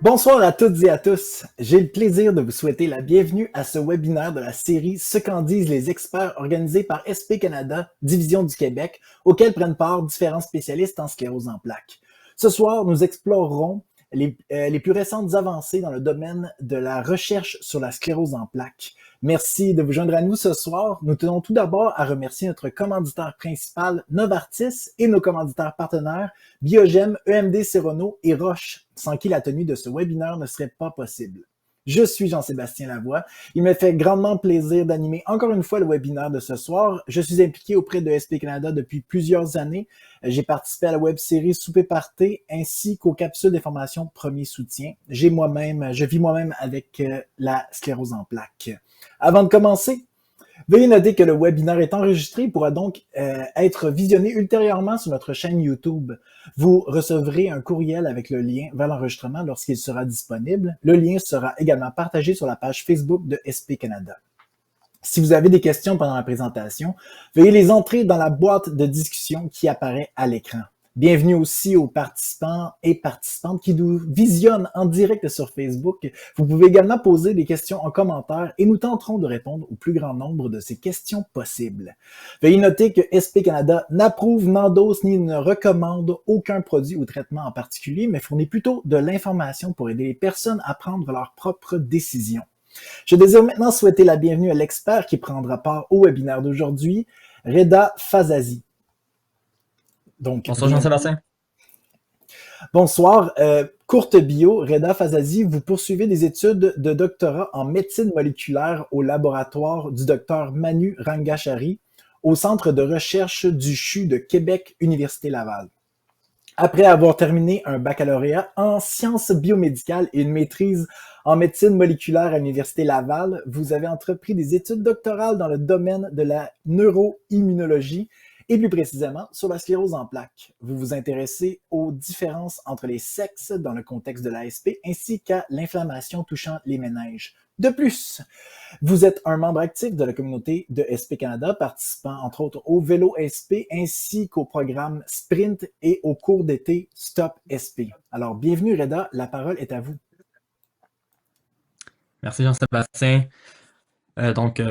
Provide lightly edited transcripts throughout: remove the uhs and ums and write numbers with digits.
Bonsoir à toutes et à tous. J'ai le plaisir de vous souhaiter la bienvenue à ce webinaire de la série Ce qu'en disent les experts organisé par SP Canada, Division du Québec, auquel prennent part différents spécialistes en sclérose en plaques. Ce soir, nous explorerons les plus récentes avancées dans le domaine de la recherche sur la sclérose en plaques. Merci de vous joindre à nous ce soir. Nous tenons tout d'abord à remercier notre commanditaire principal, Novartis, et nos commanditaires partenaires, Biogem, EMD Serono et Roche, sans qui la tenue de ce webinaire ne serait pas possible. Je suis Jean-Sébastien Lavoie. Il me fait grandement plaisir d'animer encore une fois le webinaire de ce soir. Je suis impliqué auprès de SP Canada depuis plusieurs années. J'ai participé à la web-série Souper Party ainsi qu'aux capsules d'information Premier Soutien. Je vis moi-même avec la sclérose en plaques. Avant de commencer, veuillez noter que le webinaire est enregistré et pourra donc être visionné ultérieurement sur notre chaîne YouTube. Vous recevrez un courriel avec le lien vers l'enregistrement lorsqu'il sera disponible. Le lien sera également partagé sur la page Facebook de SP Canada. Si vous avez des questions pendant la présentation, veuillez les entrer dans la boîte de discussion qui apparaît à l'écran. Bienvenue aussi aux participants et participantes qui nous visionnent en direct sur Facebook. Vous pouvez également poser des questions en commentaire et nous tenterons de répondre au plus grand nombre de ces questions possibles. Veuillez noter que SP Canada n'approuve, n'endosse ni ne recommande aucun produit ou traitement en particulier, mais fournit plutôt de l'information pour aider les personnes à prendre leurs propres décisions. Je désire maintenant souhaiter la bienvenue à l'expert qui prendra part au webinaire d'aujourd'hui, Reda Fazazi. Bonsoir Jean-Sébastien. Bonsoir. Courte bio, Reda Fazazi, vous poursuivez des études de doctorat en médecine moléculaire au laboratoire du Dr Manu Rangachari au Centre de recherche du CHU de Québec, Université Laval. Après avoir terminé un baccalauréat en sciences biomédicales et une maîtrise en médecine moléculaire à l'Université Laval, vous avez entrepris des études doctorales dans le domaine de la neuroimmunologie et plus précisément sur la sclérose en plaques. Vous vous intéressez aux différences entre les sexes dans le contexte de l'ASP ainsi qu'à l'inflammation touchant les méninges. De plus, vous êtes un membre actif de la communauté de SP Canada, participant entre autres au Vélo SP ainsi qu'au programme Sprint et au cours d'été Stop SP. Alors, bienvenue Reda, la parole est à vous. Merci Jean-Sébastien.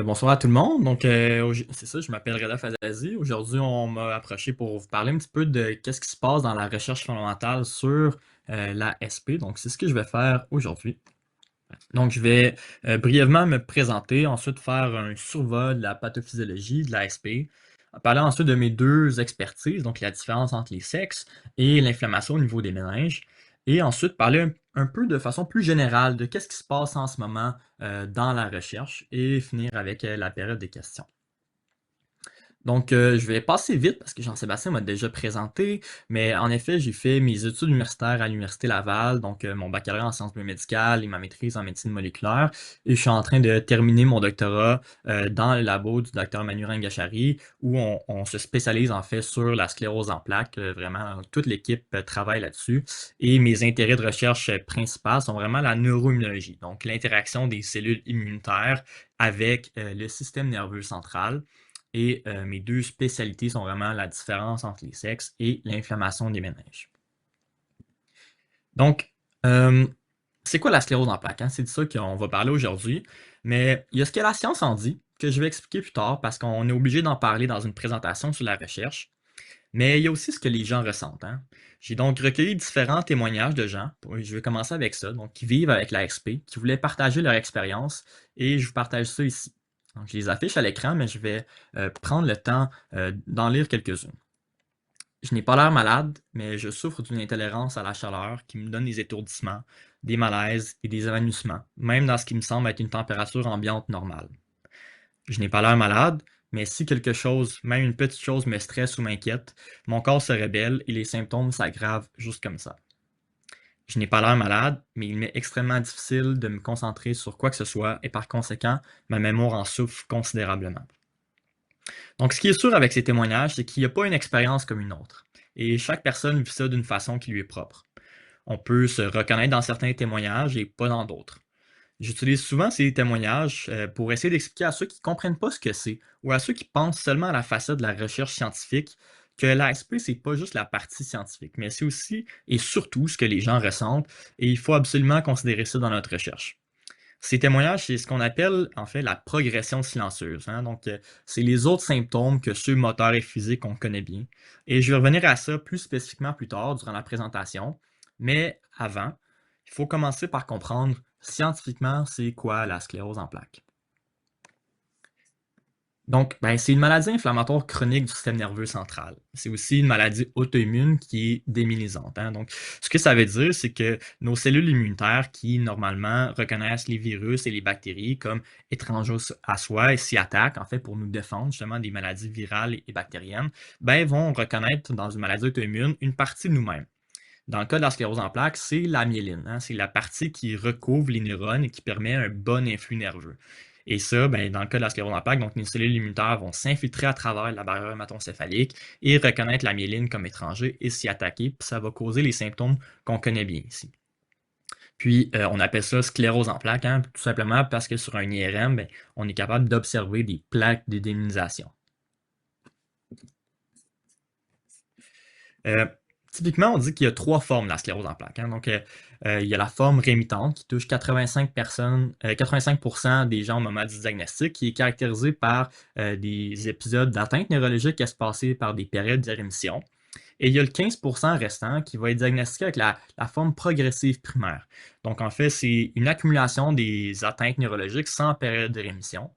Bonsoir à tout le monde. C'est ça, je m'appelle Reda Fazazi. Aujourd'hui, on m'a approché pour vous parler un petit peu de qu'est-ce qui se passe dans la recherche fondamentale sur la SP. Donc, c'est ce que je vais faire aujourd'hui. Donc, je vais brièvement me présenter, ensuite faire un survol de la pathophysiologie de la SP, parler ensuite de mes deux expertises, donc la différence entre les sexes et l'inflammation au niveau des méninges, et ensuite parler un peu de façon plus générale de qu'est-ce qui se passe en ce moment dans la recherche et finir avec la période des questions. Donc, je vais passer vite parce que Jean-Sébastien m'a déjà présenté, mais en effet, j'ai fait mes études universitaires à l'Université Laval, donc mon baccalauréat en sciences biomédicales et ma maîtrise en médecine moléculaire, et je suis en train de terminer mon doctorat dans le labo du Dr Manu Rangachari, où on se spécialise en fait sur la sclérose en plaques, vraiment toute l'équipe travaille là-dessus, et mes intérêts de recherche principaux sont vraiment la neuroimmunologie, donc l'interaction des cellules immunitaires avec le système nerveux central. Et mes deux spécialités sont vraiment la différence entre les sexes et l'inflammation des méninges. Donc, c'est quoi la sclérose en plaques? Hein? C'est de ça qu'on va parler aujourd'hui. Mais il y a ce que la science en dit, que je vais expliquer plus tard parce qu'on est obligé d'en parler dans une présentation sur la recherche. Mais il y a aussi ce que les gens ressentent. Hein? J'ai donc recueilli différents témoignages de gens. Je vais commencer avec ça, donc qui vivent avec la SP, qui voulaient partager leur expérience, et je vous partage ça ici. Donc, je les affiche à l'écran, mais je vais prendre le temps d'en lire quelques-unes. Je n'ai pas l'air malade, mais je souffre d'une intolérance à la chaleur qui me donne des étourdissements, des malaises et des évanouissements, même dans ce qui me semble être une température ambiante normale. Je n'ai pas l'air malade, mais si quelque chose, même une petite chose me stresse ou m'inquiète, mon corps se rebelle et les symptômes s'aggravent juste comme ça. Je n'ai pas l'air malade, mais il m'est extrêmement difficile de me concentrer sur quoi que ce soit et par conséquent, ma mémoire en souffre considérablement. Donc, ce qui est sûr avec ces témoignages, c'est qu'il n'y a pas une expérience comme une autre. Et chaque personne vit ça d'une façon qui lui est propre. On peut se reconnaître dans certains témoignages et pas dans d'autres. J'utilise souvent ces témoignages pour essayer d'expliquer à ceux qui ne comprennent pas ce que c'est ou à ceux qui pensent seulement à la facette de la recherche scientifique que l'ASP, c'est pas juste la partie scientifique, mais c'est aussi et surtout ce que les gens ressentent et il faut absolument considérer ça dans notre recherche. Ces témoignages, c'est ce qu'on appelle en fait la progression silencieuse, hein. Donc, c'est les autres symptômes que ceux moteurs et physiques qu'on connaît bien. Et je vais revenir à ça plus spécifiquement plus tard durant la présentation. Mais avant, il faut commencer par comprendre scientifiquement c'est quoi la sclérose en plaques. Donc, c'est une maladie inflammatoire chronique du système nerveux central. C'est aussi une maladie auto-immune qui est démyélisante, hein. Donc, ce que ça veut dire, c'est que nos cellules immunitaires qui, normalement, reconnaissent les virus et les bactéries comme étrangers à soi et s'y attaquent, en fait, pour nous défendre justement des maladies virales et bactériennes, vont reconnaître dans une maladie auto-immune une partie de nous-mêmes. Dans le cas de la sclérose en plaques, c'est la myéline, hein. C'est la partie qui recouvre les neurones et qui permet un bon influx nerveux. Et ça, dans le cas de la sclérose en plaques, donc les cellules immunitaires vont s'infiltrer à travers la barrière hématoencéphalique et reconnaître la myéline comme étranger et s'y attaquer, puis ça va causer les symptômes qu'on connaît bien ici. Puis, on appelle ça sclérose en plaques, hein, tout simplement parce que sur un IRM, on est capable d'observer des plaques de démyélisation. Typiquement, on dit qu'il y a 3 formes de la sclérose en plaques, hein. Donc, il y a la forme rémitante qui touche 85% des gens au moment du diagnostic, qui est caractérisée par des épisodes d'atteinte neurologique espacés par des périodes de rémission. Et il y a le 15% restant qui va être diagnostiqué avec la forme progressive primaire. Donc, en fait, c'est une accumulation des atteintes neurologiques sans période de rémission.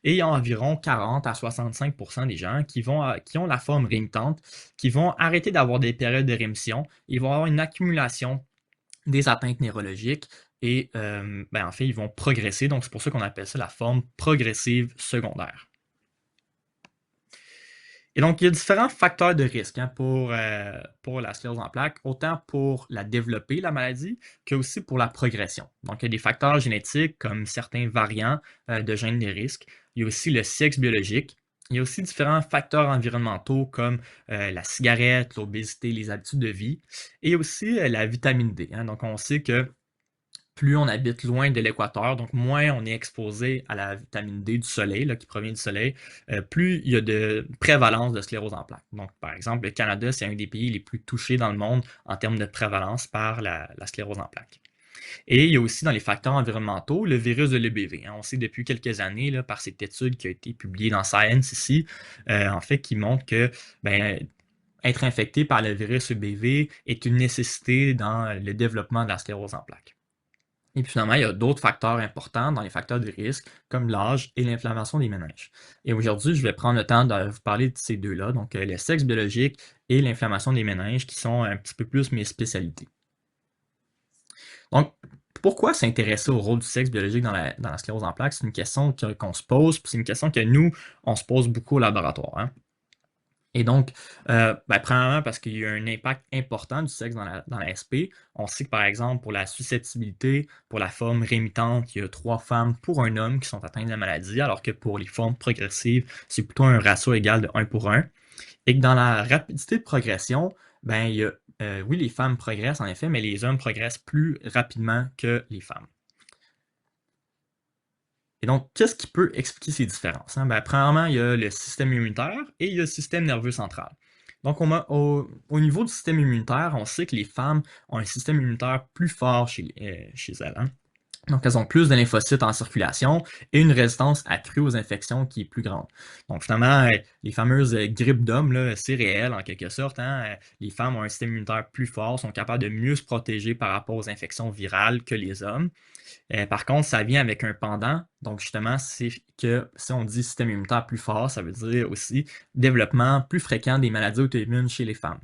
Et il y a environ 40 à 65% des gens qui ont la forme rémitante, qui vont arrêter d'avoir des périodes de rémission. Ils vont avoir une accumulation des atteintes neurologiques et en fait, ils vont progresser. Donc, c'est pour ça qu'on appelle ça la forme progressive secondaire. Et donc, il y a différents facteurs de risque, hein, pour la sclérose en plaques, autant pour la développer, la maladie, que aussi pour la progression. Donc, il y a des facteurs génétiques comme certains variants de gènes des risques. Il y a aussi le sexe biologique. Il y a aussi différents facteurs environnementaux comme la cigarette, l'obésité, les habitudes de vie. Et aussi la vitamine D, hein. Donc, on sait que plus on habite loin de l'équateur, donc moins on est exposé à la vitamine D du soleil, là, qui provient du soleil, plus il y a de prévalence de sclérose en plaques. Donc, par exemple, le Canada, c'est un des pays les plus touchés dans le monde en termes de prévalence par la sclérose en plaques. Et il y a aussi dans les facteurs environnementaux le virus de l'EBV, hein. On sait depuis quelques années, là, par cette étude qui a été publiée dans Science ici, en fait, qui montre que être infecté par le virus EBV est une nécessité dans le développement de la sclérose en plaques. Et puis finalement, il y a d'autres facteurs importants dans les facteurs de risque, comme l'âge et l'inflammation des méninges. Et aujourd'hui, je vais prendre le temps de vous parler de ces deux-là, donc le sexe biologique et l'inflammation des méninges, qui sont un petit peu plus mes spécialités. Donc, pourquoi s'intéresser au rôle du sexe biologique dans la sclérose en plaques? C'est une question qu'on se pose, puis c'est une question que nous, on se pose beaucoup au laboratoire, hein. Et donc, premièrement, parce qu'il y a un impact important du sexe dans la SP. On sait que, par exemple, pour la susceptibilité, pour la forme rémitante, il y a 3 femmes pour un homme qui sont atteints de la maladie, alors que pour les formes progressives, c'est plutôt un ratio égal de 1 pour 1. Et que dans la rapidité de progression, il y a, oui, les femmes progressent en effet, mais les hommes progressent plus rapidement que les femmes. Et donc, qu'est-ce qui peut expliquer ces différences, hein? Premièrement, il y a le système immunitaire et il y a le système nerveux central. Donc, au niveau du système immunitaire, on sait que les femmes ont un système immunitaire plus fort chez elles, hein. Donc, elles ont plus de lymphocytes en circulation et une résistance accrue aux infections qui est plus grande. Donc, finalement, les fameuses grippes d'hommes, là, c'est réel en quelque sorte, hein. Les femmes ont un système immunitaire plus fort, sont capables de mieux se protéger par rapport aux infections virales que les hommes. Par contre, ça vient avec un pendant. Donc, justement, c'est que si on dit système immunitaire plus fort, ça veut dire aussi développement plus fréquent des maladies auto-immunes chez les femmes.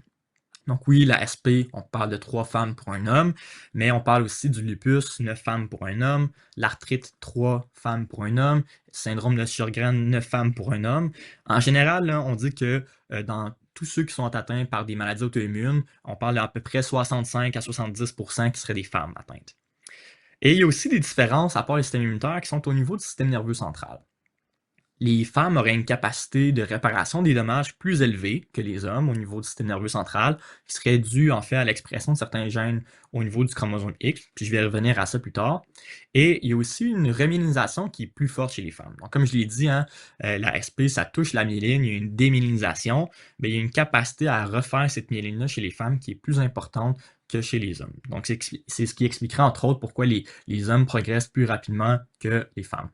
Donc oui, la SP, on parle de 3 femmes pour un homme, mais on parle aussi du lupus, 9 femmes pour un homme, l'arthrite, 3 femmes pour un homme, syndrome de Sjögren, 9 femmes pour un homme. En général, là, on dit que dans tous ceux qui sont atteints par des maladies auto-immunes, on parle d'à peu près 65 à 70% qui seraient des femmes atteintes. Et il y a aussi des différences à part le système immunitaire qui sont au niveau du système nerveux central. Les femmes auraient une capacité de réparation des dommages plus élevée que les hommes au niveau du système nerveux central, qui serait due en fait à l'expression de certains gènes au niveau du chromosome X, puis je vais revenir à ça plus tard. Et il y a aussi une remyélinisation qui est plus forte chez les femmes. Donc comme je l'ai dit, hein, la SP, ça touche la myéline, il y a une démyélinisation, mais il y a une capacité à refaire cette myéline-là chez les femmes qui est plus importante que chez les hommes. Donc c'est ce qui expliquerait entre autres pourquoi les hommes progressent plus rapidement que les femmes.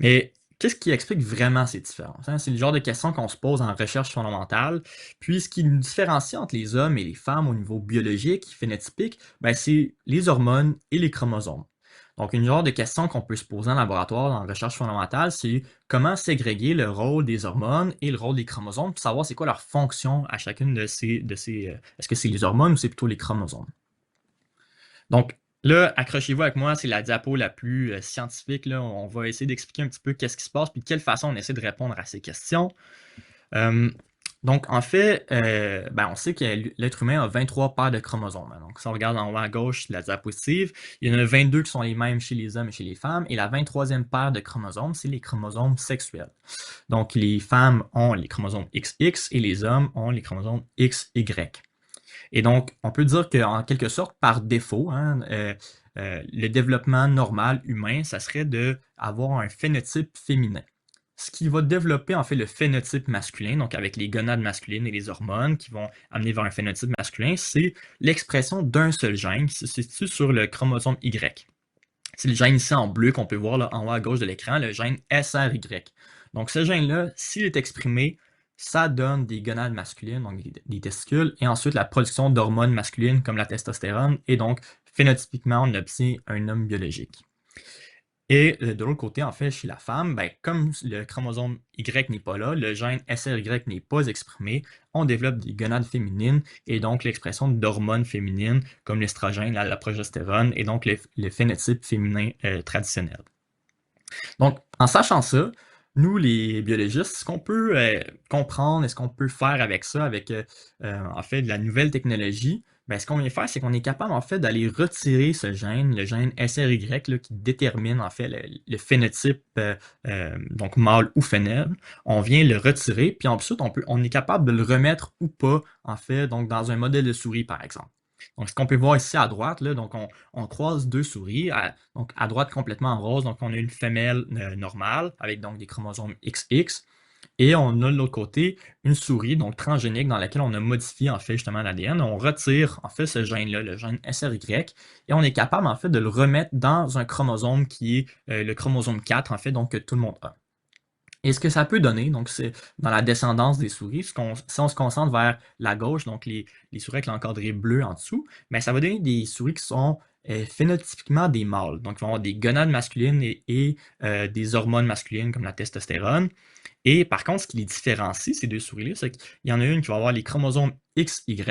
Mais qu'est-ce qui explique vraiment ces différences, hein? C'est le genre de questions qu'on se pose en recherche fondamentale. Puis ce qui nous différencie entre les hommes et les femmes au niveau biologique, phénotypique, ben, c'est les hormones et les chromosomes. Donc, une genre de question qu'on peut se poser en laboratoire en recherche fondamentale, c'est comment ségréguer le rôle des hormones et le rôle des chromosomes pour savoir c'est quoi leur fonction à chacune de ces est-ce que c'est les hormones ou c'est plutôt les chromosomes? Donc, là, accrochez-vous avec moi, c'est la diapo la plus scientifique. Là. On va essayer d'expliquer un petit peu qu'est-ce qui se passe, puis de quelle façon on essaie de répondre à ces questions. Donc, en fait, ben, on sait que l'être humain a 23 paires de chromosomes. Hein. Donc, si on regarde en haut à gauche la diapositive, il y en a 22 qui sont les mêmes chez les hommes et chez les femmes. Et la 23e paire de chromosomes, c'est les chromosomes sexuels. Donc, les femmes ont les chromosomes XX et les hommes ont les chromosomes XY. Et donc, on peut dire qu'en quelque sorte, par défaut, hein, le développement normal humain, ça serait d'avoir un phénotype féminin. Ce qui va développer en fait le phénotype masculin, donc avec les gonades masculines et les hormones qui vont amener vers un phénotype masculin, c'est l'expression d'un seul gène qui se situe sur le chromosome Y. C'est le gène ici en bleu qu'on peut voir là, en haut à gauche de l'écran, le gène SRY. Donc ce gène-là, s'il est exprimé, ça donne des gonades masculines, donc des testicules, et ensuite la production d'hormones masculines comme la testostérone, et donc phénotypiquement, on obtient un homme biologique. Et de l'autre côté, en fait, chez la femme, ben, comme le chromosome Y n'est pas là, le gène SRY n'est pas exprimé, on développe des gonades féminines et donc l'expression d'hormones féminines comme l'estrogène, la progestérone et donc le phénotype féminin traditionnel. Donc, en sachant ça, nous, les biologistes, ce qu'on peut comprendre et ce qu'on peut faire avec ça, avec en fait de la nouvelle technologie, ben, ce qu'on vient faire, c'est qu'on est capable en fait d'aller retirer ce gène, le gène SRY, là, qui détermine en fait le phénotype donc mâle ou femelle. On vient le retirer, puis ensuite on est capable de le remettre ou pas en fait donc dans un modèle de souris par exemple. Donc, ce qu'on peut voir ici à droite, là, donc on croise deux souris, donc à droite complètement en rose, donc on a une femelle normale avec donc des chromosomes XX, et on a de l'autre côté une souris donc transgénique dans laquelle on a modifié en fait justement l'ADN. On retire en fait ce gène-là, le gène SRY, et on est capable en fait de le remettre dans un chromosome qui est le chromosome 4 en fait, donc que tout le monde a. Et ce que ça peut donner, donc c'est dans la descendance des souris, si on se concentre vers la gauche, donc les souris avec l'encadré bleu en dessous, mais ça va donner des souris qui sont phénotypiquement des mâles. Donc, ils vont avoir des gonades masculines et des hormones masculines comme la testostérone. Et par contre, ce qui les différencie, ces deux souris-là, c'est qu'il y en a une qui va avoir les chromosomes XY,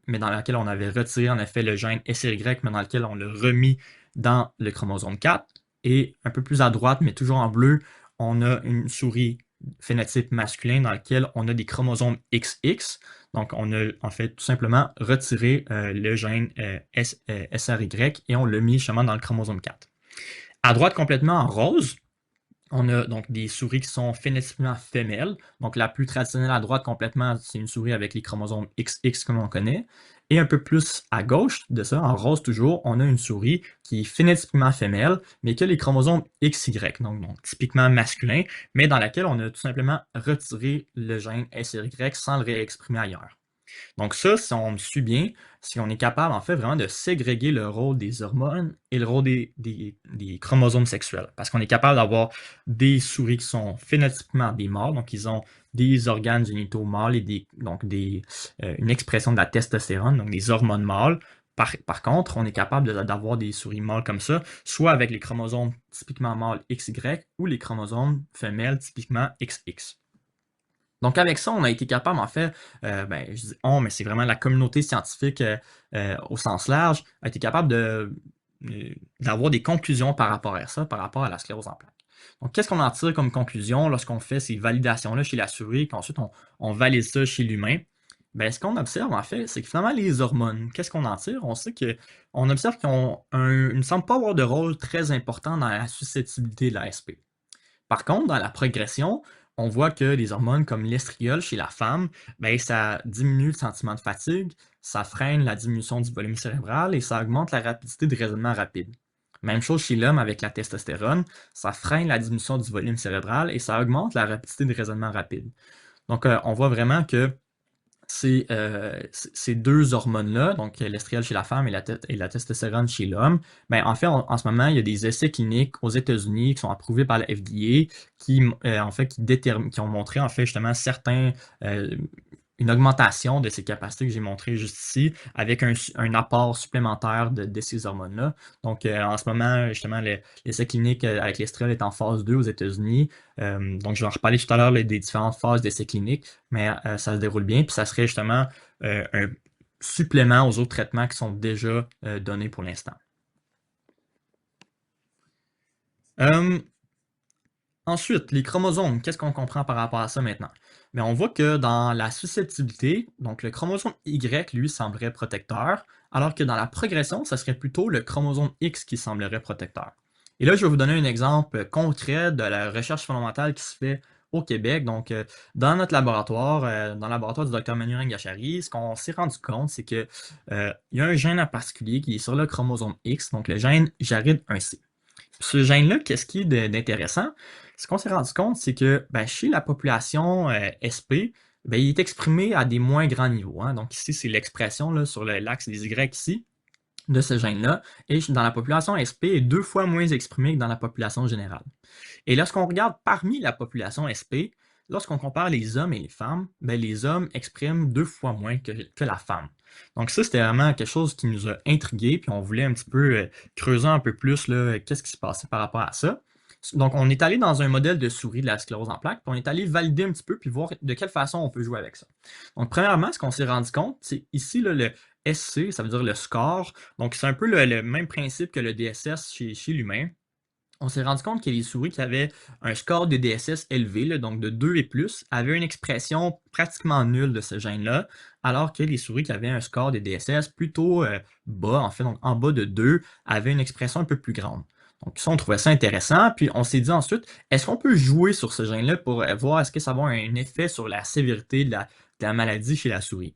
mais dans laquelle on avait retiré en effet le gène SRY, mais dans lequel on l'a remis dans le chromosome 4. Et un peu plus à droite, mais toujours en bleu, on a une souris phénotype masculin dans lequel on a des chromosomes XX. Donc, on a en fait tout simplement retiré le gène SRY et on l'a mis justement dans le chromosome 4. À droite, complètement en rose, on a donc des souris qui sont phénotypiquement femelles. Donc, la plus traditionnelle à droite complètement, c'est une souris avec les chromosomes XX comme on connaît. Et un peu plus à gauche de ça, en rose toujours, on a une souris qui est phénotypiquement femelle, mais qui a les chromosomes XY, donc typiquement masculin, mais dans laquelle on a tout simplement retiré le gène SRY sans le réexprimer ailleurs. Donc ça, si on me suit bien, c'est qu'on est capable en fait vraiment de ségréguer le rôle des hormones et le rôle des chromosomes sexuels. Parce qu'on est capable d'avoir des souris qui sont phénotypiquement des mâles, donc ils ont des organes génitaux mâles et une expression de la testostérone, donc des hormones mâles. Par contre, on est capable d'avoir des souris mâles comme ça, soit avec les chromosomes typiquement mâles XY ou les chromosomes femelles typiquement XX. Donc avec ça, on a été capable, en fait, je dis on, mais c'est vraiment la communauté scientifique au sens large, a été capable d'avoir des conclusions par rapport à ça, par rapport à la sclérose en plaques. Donc qu'est-ce qu'on en tire comme conclusion lorsqu'on fait ces validations-là chez la souris, qu'ensuite on valide ça chez l'humain? Ben, ce qu'on observe, en fait, c'est que finalement, les hormones, qu'est-ce qu'on en tire? On sait on observe qu'ils ne semblent pas avoir de rôle très important dans la susceptibilité de la SP. Par contre, dans la progression, on voit que les hormones comme l'estriol chez la femme, ben, ça diminue le sentiment de fatigue, ça freine la diminution du volume cérébral et ça augmente la rapidité de raisonnement rapide. Même chose chez l'homme avec la testostérone, ça freine la diminution du volume cérébral et ça augmente la rapidité de raisonnement rapide. Donc, on voit vraiment que ces deux hormones-là, donc l'estriol chez la femme et la testostérone chez l'homme, ben, en fait, en ce moment, il y a des essais cliniques aux États-Unis qui sont approuvés par la FDA qui ont montré en fait justement une augmentation de ces capacités que j'ai montrées juste ici avec un apport supplémentaire de ces hormones-là. Donc, en ce moment, justement, l'essai clinique avec l'estriol est en phase 2 aux États-Unis. Donc, je vais en reparler tout à l'heure des différentes phases d'essai clinique, mais ça se déroule bien. Puis, ça serait justement un supplément aux autres traitements qui sont déjà donnés pour l'instant. Ensuite, les chromosomes, qu'est-ce qu'on comprend par rapport à ça maintenant? Mais on voit que dans la susceptibilité, donc le chromosome Y, lui, semblerait protecteur, alors que dans la progression, ça serait plutôt le chromosome X qui semblerait protecteur. Et là, je vais vous donner un exemple concret de la recherche fondamentale qui se fait au Québec. Donc, dans notre laboratoire, dans le laboratoire du Dr Manuel Gachari, ce qu'on s'est rendu compte, c'est qu'il y a un gène en particulier qui est sur le chromosome X, donc le gène JARID1C. Ce gène-là, qu'est-ce qui est d'intéressant? Ce qu'on s'est rendu compte, c'est que chez la population SP, il est exprimé à des moins grands niveaux. Hein. Donc ici, c'est l'expression sur l'axe des Y ici de ce gène-là. Et dans la population SP, il est 2 fois moins exprimé que dans la population générale. Et lorsqu'on regarde parmi la population SP, lorsqu'on compare les hommes et les femmes, les hommes expriment 2 fois moins que la femme. Donc ça, c'était vraiment quelque chose qui nous a intrigués, puis on voulait un petit peu creuser un peu plus qu'est-ce qui se passait par rapport à ça. Donc, on est allé dans un modèle de souris de la sclérose en plaques, puis on est allé valider un petit peu, puis voir de quelle façon on peut jouer avec ça. Donc, premièrement, ce qu'on s'est rendu compte, c'est ici le SC, ça veut dire le score. Donc, c'est un peu le même principe que le DSS chez l'humain. On s'est rendu compte que les souris qui avaient un score de DSS élevé, donc de 2 et plus, avaient une expression pratiquement nulle de ce gène-là, alors que les souris qui avaient un score de DSS plutôt bas, en fait, donc en bas de 2, avaient une expression un peu plus grande. Donc ça, on trouvait ça intéressant, puis on s'est dit ensuite, est-ce qu'on peut jouer sur ce gène-là pour voir est-ce que ça va avoir un effet sur la sévérité de la maladie chez la souris?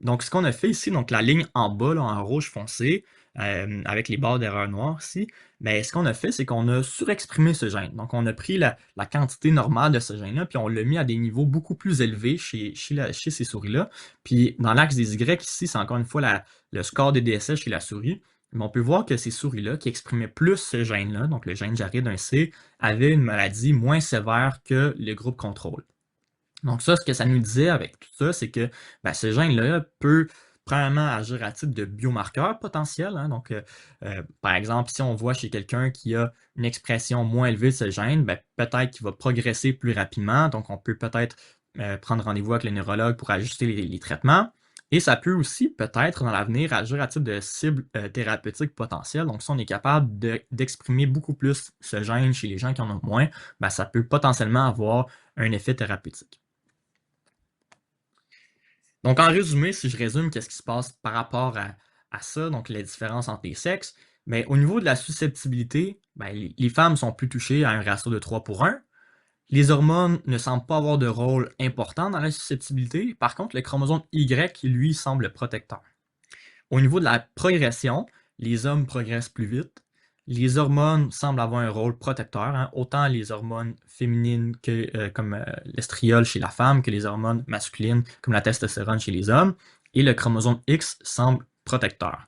Donc, ce qu'on a fait ici, donc la ligne en bas, là, en rouge foncé, avec les barres d'erreur noires ici, ce qu'on a fait, c'est qu'on a surexprimé ce gène. Donc, on a pris la quantité normale de ce gène-là, puis on l'a mis à des niveaux beaucoup plus élevés chez ces souris-là. Puis, dans l'axe des Y, ici, c'est encore une fois le score des DSS chez la souris. Mais on peut voir que ces souris-là, qui exprimaient plus ce gène-là, donc le gène JARID1C, avaient une maladie moins sévère que le groupe contrôle. Donc ça, ce que ça nous disait avec tout ça, c'est que ce gène-là peut premièrement agir à titre de biomarqueur potentiel. Hein. Donc, par exemple, si on voit chez quelqu'un qui a une expression moins élevée de ce gène, peut-être qu'il va progresser plus rapidement. Donc, on peut peut-être prendre rendez-vous avec le neurologue pour ajuster les traitements. Et ça peut aussi, peut-être, dans l'avenir, agir à titre de cible thérapeutique potentielle. Donc, si on est capable d'exprimer beaucoup plus ce gène chez les gens qui en ont moins, ça peut potentiellement avoir un effet thérapeutique. Donc, en résumé, si je résume qu'est-ce qui se passe par rapport à ça, donc les différences entre les sexes, au niveau de la susceptibilité, les femmes sont plus touchées à un ratio de 3 pour 1. Les hormones ne semblent pas avoir de rôle important dans la susceptibilité. Par contre, le chromosome Y, lui, semble protecteur. Au niveau de la progression, les hommes progressent plus vite. Les hormones semblent avoir un rôle protecteur, hein, autant les hormones féminines comme l'estriol chez la femme que les hormones masculines comme la testostérone chez les hommes. Et le chromosome X semble protecteur.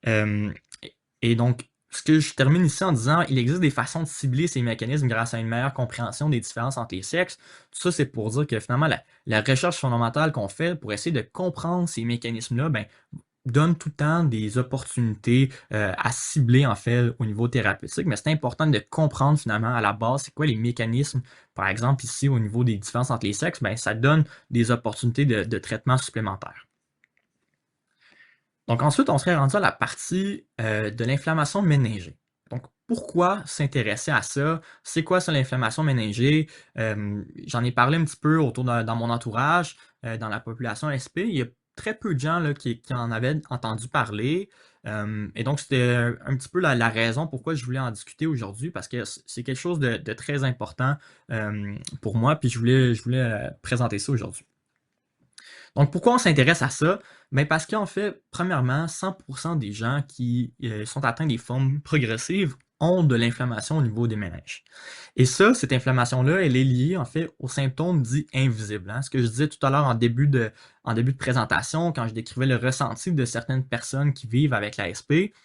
Et donc, ce que je termine ici en disant, il existe des façons de cibler ces mécanismes grâce à une meilleure compréhension des différences entre les sexes. Tout ça, c'est pour dire que finalement, la recherche fondamentale qu'on fait pour essayer de comprendre ces mécanismes-là, donne tout le temps des opportunités à cibler en fait au niveau thérapeutique, mais c'est important de comprendre finalement à la base c'est quoi les mécanismes. Par exemple, ici au niveau des différences entre les sexes, ben, ça donne des opportunités de traitement supplémentaires. Donc ensuite, on serait rendu à la partie de l'inflammation méningée. Donc, pourquoi s'intéresser à ça? C'est quoi ça, l'inflammation méningée? J'en ai parlé un petit peu dans mon entourage, dans la population SP. Il y a très peu de gens là, qui en avaient entendu parler. Et donc, c'était un petit peu la raison pourquoi je voulais en discuter aujourd'hui, parce que c'est quelque chose de très important pour moi, puis je voulais présenter ça aujourd'hui. Donc, pourquoi on s'intéresse à ça? Ben parce qu'en fait, premièrement, 100% des gens qui sont atteints des formes progressives ont de l'inflammation au niveau des méninges. Et ça, cette inflammation-là, elle est liée en fait aux symptômes dits invisibles. Ce que je disais tout à l'heure en début de présentation, quand je décrivais le ressenti de certaines personnes qui vivent avec la SP,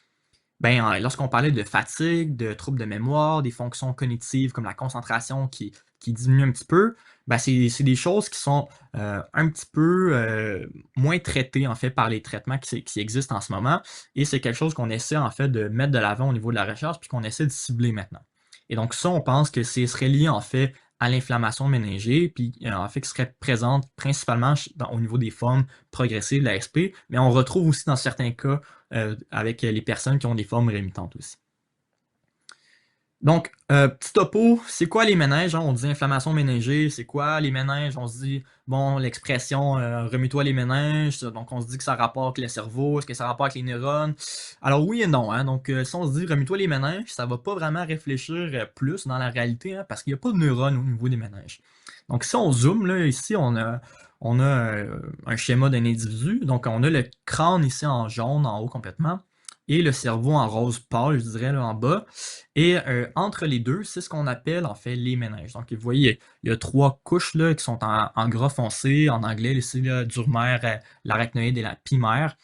ben, lorsqu'on parlait de fatigue, de troubles de mémoire, des fonctions cognitives comme la concentration qui diminue un petit peu, ben c'est des choses qui sont un petit peu moins traitées en fait par les traitements qui existent en ce moment. Et c'est quelque chose qu'on essaie en fait de mettre de l'avant au niveau de la recherche puis qu'on essaie de cibler maintenant. Et donc ça, on pense que ce serait lié en fait à l'inflammation méningée, puis en fait qui serait présente principalement au niveau des formes progressives de la SP, mais on retrouve aussi dans certains cas avec les personnes qui ont des formes rémitantes aussi. Donc, petit topo, c'est quoi les méninges? On dit inflammation méningée, c'est quoi les méninges? On se dit, bon, l'expression remue-toi les méninges, donc on se dit que ça rapporte le cerveau, est-ce que ça rapporte les neurones? Alors oui et non, hein? Donc si on se dit remue-toi les méninges, ça va pas vraiment réfléchir plus dans la réalité, hein, parce qu'il n'y a pas de neurones au niveau des méninges. Donc si on zoome, là, ici, on a un schéma d'un individu, donc on a le crâne ici en jaune, en haut complètement, et le cerveau en rose pâle, je dirais, là, en bas. Et entre les deux, c'est ce qu'on appelle en fait les méninges. Donc, vous voyez, il y a 3 couches là, qui sont en gras foncé, en anglais, ici, là, durmère, l'arachnoïde et la pimère.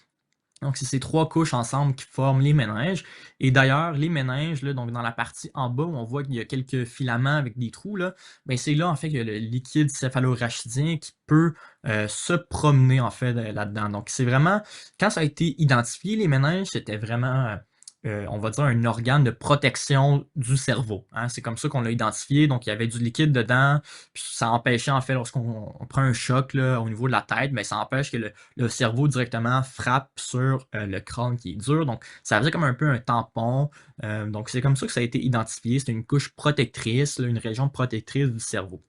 Donc, c'est ces 3 couches ensemble qui forment les méninges. Et d'ailleurs, les méninges, là, donc dans la partie en bas où on voit qu'il y a quelques filaments avec des trous, là, ben c'est là en fait qu'il y a le liquide céphalorachidien qui peut se promener en fait là-dedans. Donc, c'est vraiment, quand ça a été identifié, les méninges, c'était vraiment, on va dire, un organe de protection du cerveau. Hein. C'est comme ça qu'on l'a identifié. Donc, il y avait du liquide dedans. Puis ça empêchait, en fait, lorsqu'on prend un choc là, au niveau de la tête, mais ça empêche que le cerveau directement frappe sur le crâne qui est dur. Donc, ça faisait comme un peu un tampon. Donc, c'est comme ça que ça a été identifié. C'est une couche protectrice, là, une région protectrice du cerveau.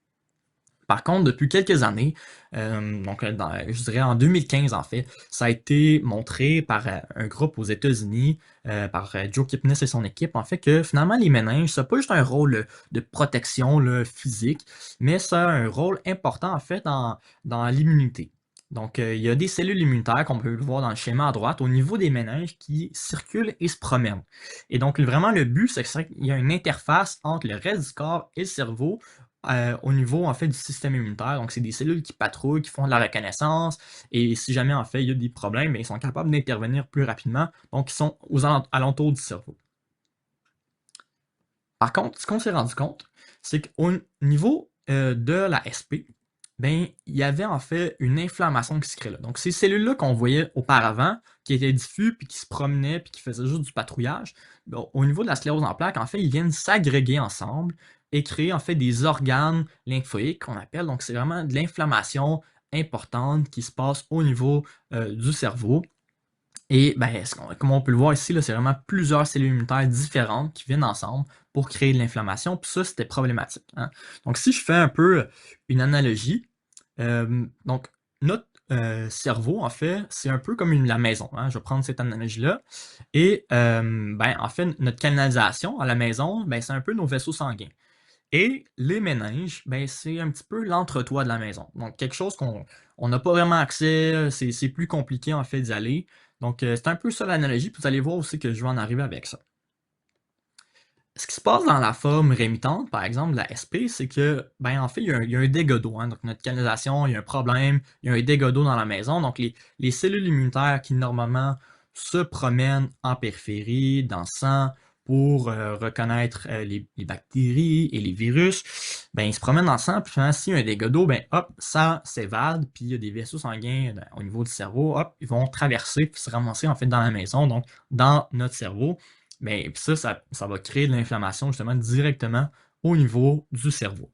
Par contre, depuis quelques années, donc je dirais en 2015 en fait, ça a été montré par un groupe aux États-Unis, par Joe Kipnis et son équipe, en fait, que finalement les méninges, ça n'a pas juste un rôle de protection là, physique, mais ça a un rôle important en fait dans l'immunité. Donc, il y a des cellules immunitaires qu'on peut le voir dans le schéma à droite au niveau des méninges qui circulent et se promènent. Et donc, vraiment, le but, c'est qu'il y a une interface entre le reste du corps et le cerveau au niveau en fait du système immunitaire. Donc, c'est des cellules qui patrouillent, qui font de la reconnaissance, et si jamais en fait il y a des problèmes, ils sont capables d'intervenir plus rapidement. Donc, ils sont aux alentours du cerveau. Par contre, ce qu'on s'est rendu compte, c'est qu'au niveau de la SP, ben, il y avait en fait une inflammation qui se crée là. Donc, ces cellules-là qu'on voyait auparavant, qui étaient diffus, puis qui se promenaient, puis qui faisaient juste du patrouillage, ben, au niveau de la sclérose en plaques, en fait, ils viennent s'agréger ensemble et créer en fait des organes lymphoïdes qu'on appelle. Donc, c'est vraiment de l'inflammation importante qui se passe au niveau du cerveau. Et ben, comme on peut le voir ici, là, c'est vraiment plusieurs cellules immunitaires différentes qui viennent ensemble pour créer de l'inflammation. Puis ça, c'était problématique. Hein. Donc, si je fais un peu une analogie, donc notre cerveau, en fait, c'est un peu comme la maison. Hein. Je vais prendre cette analogie-là. Et ben, en fait, notre canalisation à la maison, ben, c'est un peu nos vaisseaux sanguins. Et les méninges, ben, c'est un petit peu l'entretoit de la maison. Donc, quelque chose qu'on n'a pas vraiment accès, c'est plus compliqué en fait d'y aller. Donc, c'est un peu ça l'analogie, puis vous allez voir aussi que je vais en arriver avec ça. Ce qui se passe dans la forme rémitante, par exemple, de la SP, c'est que, ben, en fait, il y a un dégât d'eau. Hein. Donc, notre canalisation, il y a un problème, il y a un dégât d'eau dans la maison. Donc, les cellules immunitaires qui, normalement, se promènent en périphérie, dans le sang, pour reconnaître les bactéries et les virus, ben, ils se promènent dans le sang, puis finalement, s'il y a un dégât d'eau, ben, hop, ça s'évade, puis il y a des vaisseaux sanguins au niveau du cerveau, hop, ils vont traverser, puis se ramasser en fait dans la maison, donc dans notre cerveau. Mais puis ça va créer de l'inflammation justement directement au niveau du cerveau.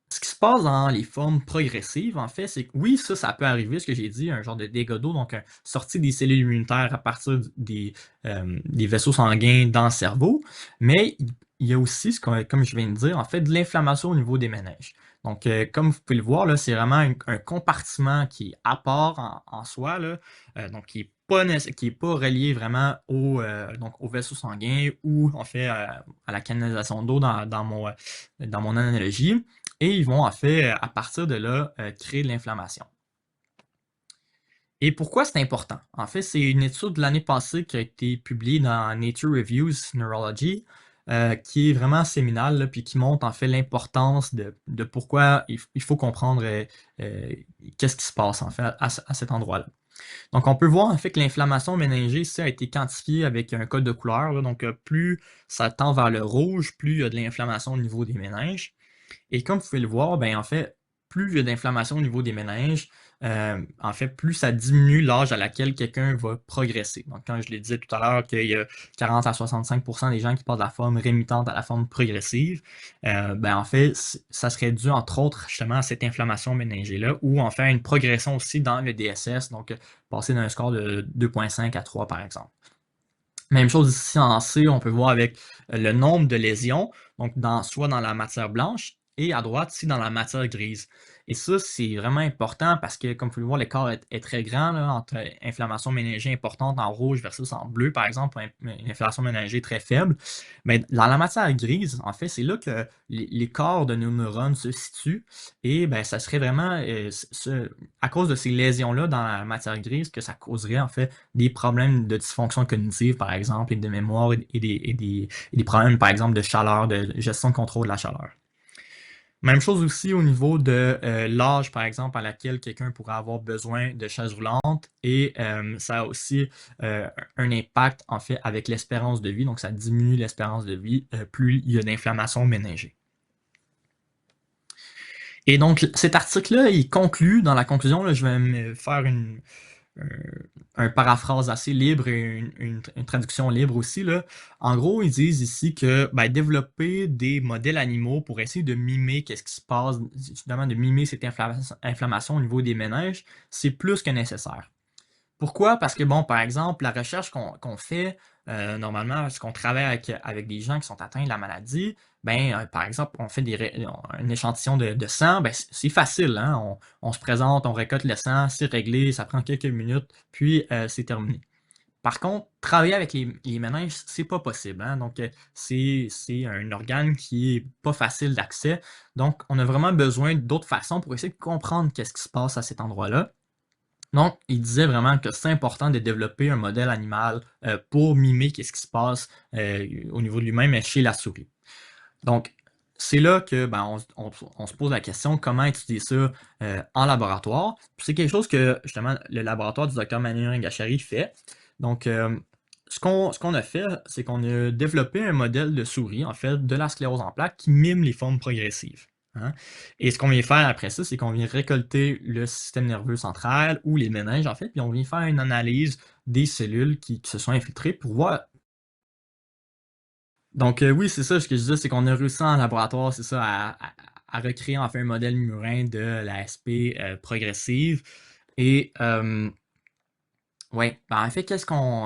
Ce qui se passe dans les formes progressives, en fait, c'est que oui, ça peut arriver, ce que j'ai dit, un genre de dégât d'eau, donc sortie des cellules immunitaires à partir des vaisseaux sanguins dans le cerveau, mais il y a aussi, comme je viens de dire, en fait, de l'inflammation au niveau des méninges. Donc, comme vous pouvez le voir, là, c'est vraiment un compartiment qui est à part en soi, là, donc qui est pas relié vraiment donc au vaisseau sanguin ou en fait à la canalisation d'eau dans mon analogie. Et ils vont en fait, à partir de là, créer de l'inflammation. Et pourquoi c'est important? En fait, c'est une étude de l'année passée qui a été publiée dans Nature Reviews Neurology, qui est vraiment séminale, là, puis qui montre en fait l'importance de pourquoi il faut comprendre qu'est-ce qui se passe en fait à cet endroit-là. Donc, on peut voir en fait que l'inflammation méningée ici a été quantifiée avec un code de couleur, là. Donc, plus ça tend vers le rouge, plus il y a de l'inflammation au niveau des méninges. Et comme vous pouvez le voir, ben, en fait, plus il y a d'inflammation au niveau des méninges, en fait, plus ça diminue l'âge à laquelle quelqu'un va progresser. Donc, quand je le disais tout à l'heure qu'il y a 40 à 65% des gens qui passent de la forme rémitante à la forme progressive, ben, en fait, ça serait dû, entre autres, justement, à cette inflammation méningée-là, ou en fait, une progression aussi dans le DSS, donc passer d'un score de 2,5 à 3, par exemple. Même chose ici en C, on peut voir avec le nombre de lésions, donc soit dans la matière blanche et à droite, ici dans la matière grise. Et ça, c'est vraiment important parce que, comme vous pouvez le voir, l'écart est très grand là, entre inflammation méningée importante en rouge versus en bleu, par exemple, une inflammation méningée très faible. Mais dans la matière grise, en fait, c'est là que les corps de nos neurones se situent et ben, ça serait vraiment à cause de ces lésions-là dans la matière grise que ça causerait en fait des problèmes de dysfonction cognitive, par exemple, et de mémoire et des problèmes, par exemple, de chaleur, de gestion de contrôle de la chaleur. Même chose aussi au niveau de l'âge, par exemple, à laquelle quelqu'un pourrait avoir besoin de chaise roulante. Et ça a aussi un impact, en fait, avec l'espérance de vie. Donc, ça diminue l'espérance de vie plus il y a d'inflammation méningée. Et donc, cet article-là, il conclut, dans la conclusion, là, je vais me faire un paraphrase assez libre et une traduction libre aussi, là. En gros, ils disent ici que ben, développer des modèles animaux pour essayer de mimer qu'est-ce qui se passe, justement de mimer cette inflammation au niveau des méninges, c'est plus que nécessaire. Pourquoi? Parce que, bon, par exemple, la recherche qu'on fait, normalement, lorsqu'on travaille avec des gens qui sont atteints de la maladie, ben, par exemple, on fait un échantillon de sang, ben, c'est facile, hein? On se présente, on récolte le sang, c'est réglé, ça prend quelques minutes, puis c'est terminé. Par contre, travailler avec les méninges, c'est pas possible, hein? Donc, c'est un organe qui est pas facile d'accès. Donc, on a vraiment besoin d'autres façons pour essayer de comprendre qu'est-ce qui se passe à cet endroit-là. Donc, il disait vraiment que c'est important de développer un modèle animal pour mimer ce qui se passe au niveau de lui-même chez la souris. Donc, c'est là que ben, on se pose la question comment étudier ça en laboratoire. C'est quelque chose que justement le laboratoire du Dr Manu Gachari fait. Donc, ce qu'on a fait, c'est qu'on a développé un modèle de souris, en fait, de la sclérose en plaques qui mime les formes progressives. Hein. Et ce qu'on vient faire après ça, c'est qu'on vient récolter le système nerveux central ou les méninges, en fait, puis on vient faire une analyse des cellules qui se sont infiltrées pour voir. Donc, oui, c'est ça, ce que je disais, c'est qu'on a réussi en laboratoire, c'est ça, à recréer en fait un modèle murin de la SP progressive. Et ouais, ben, en fait,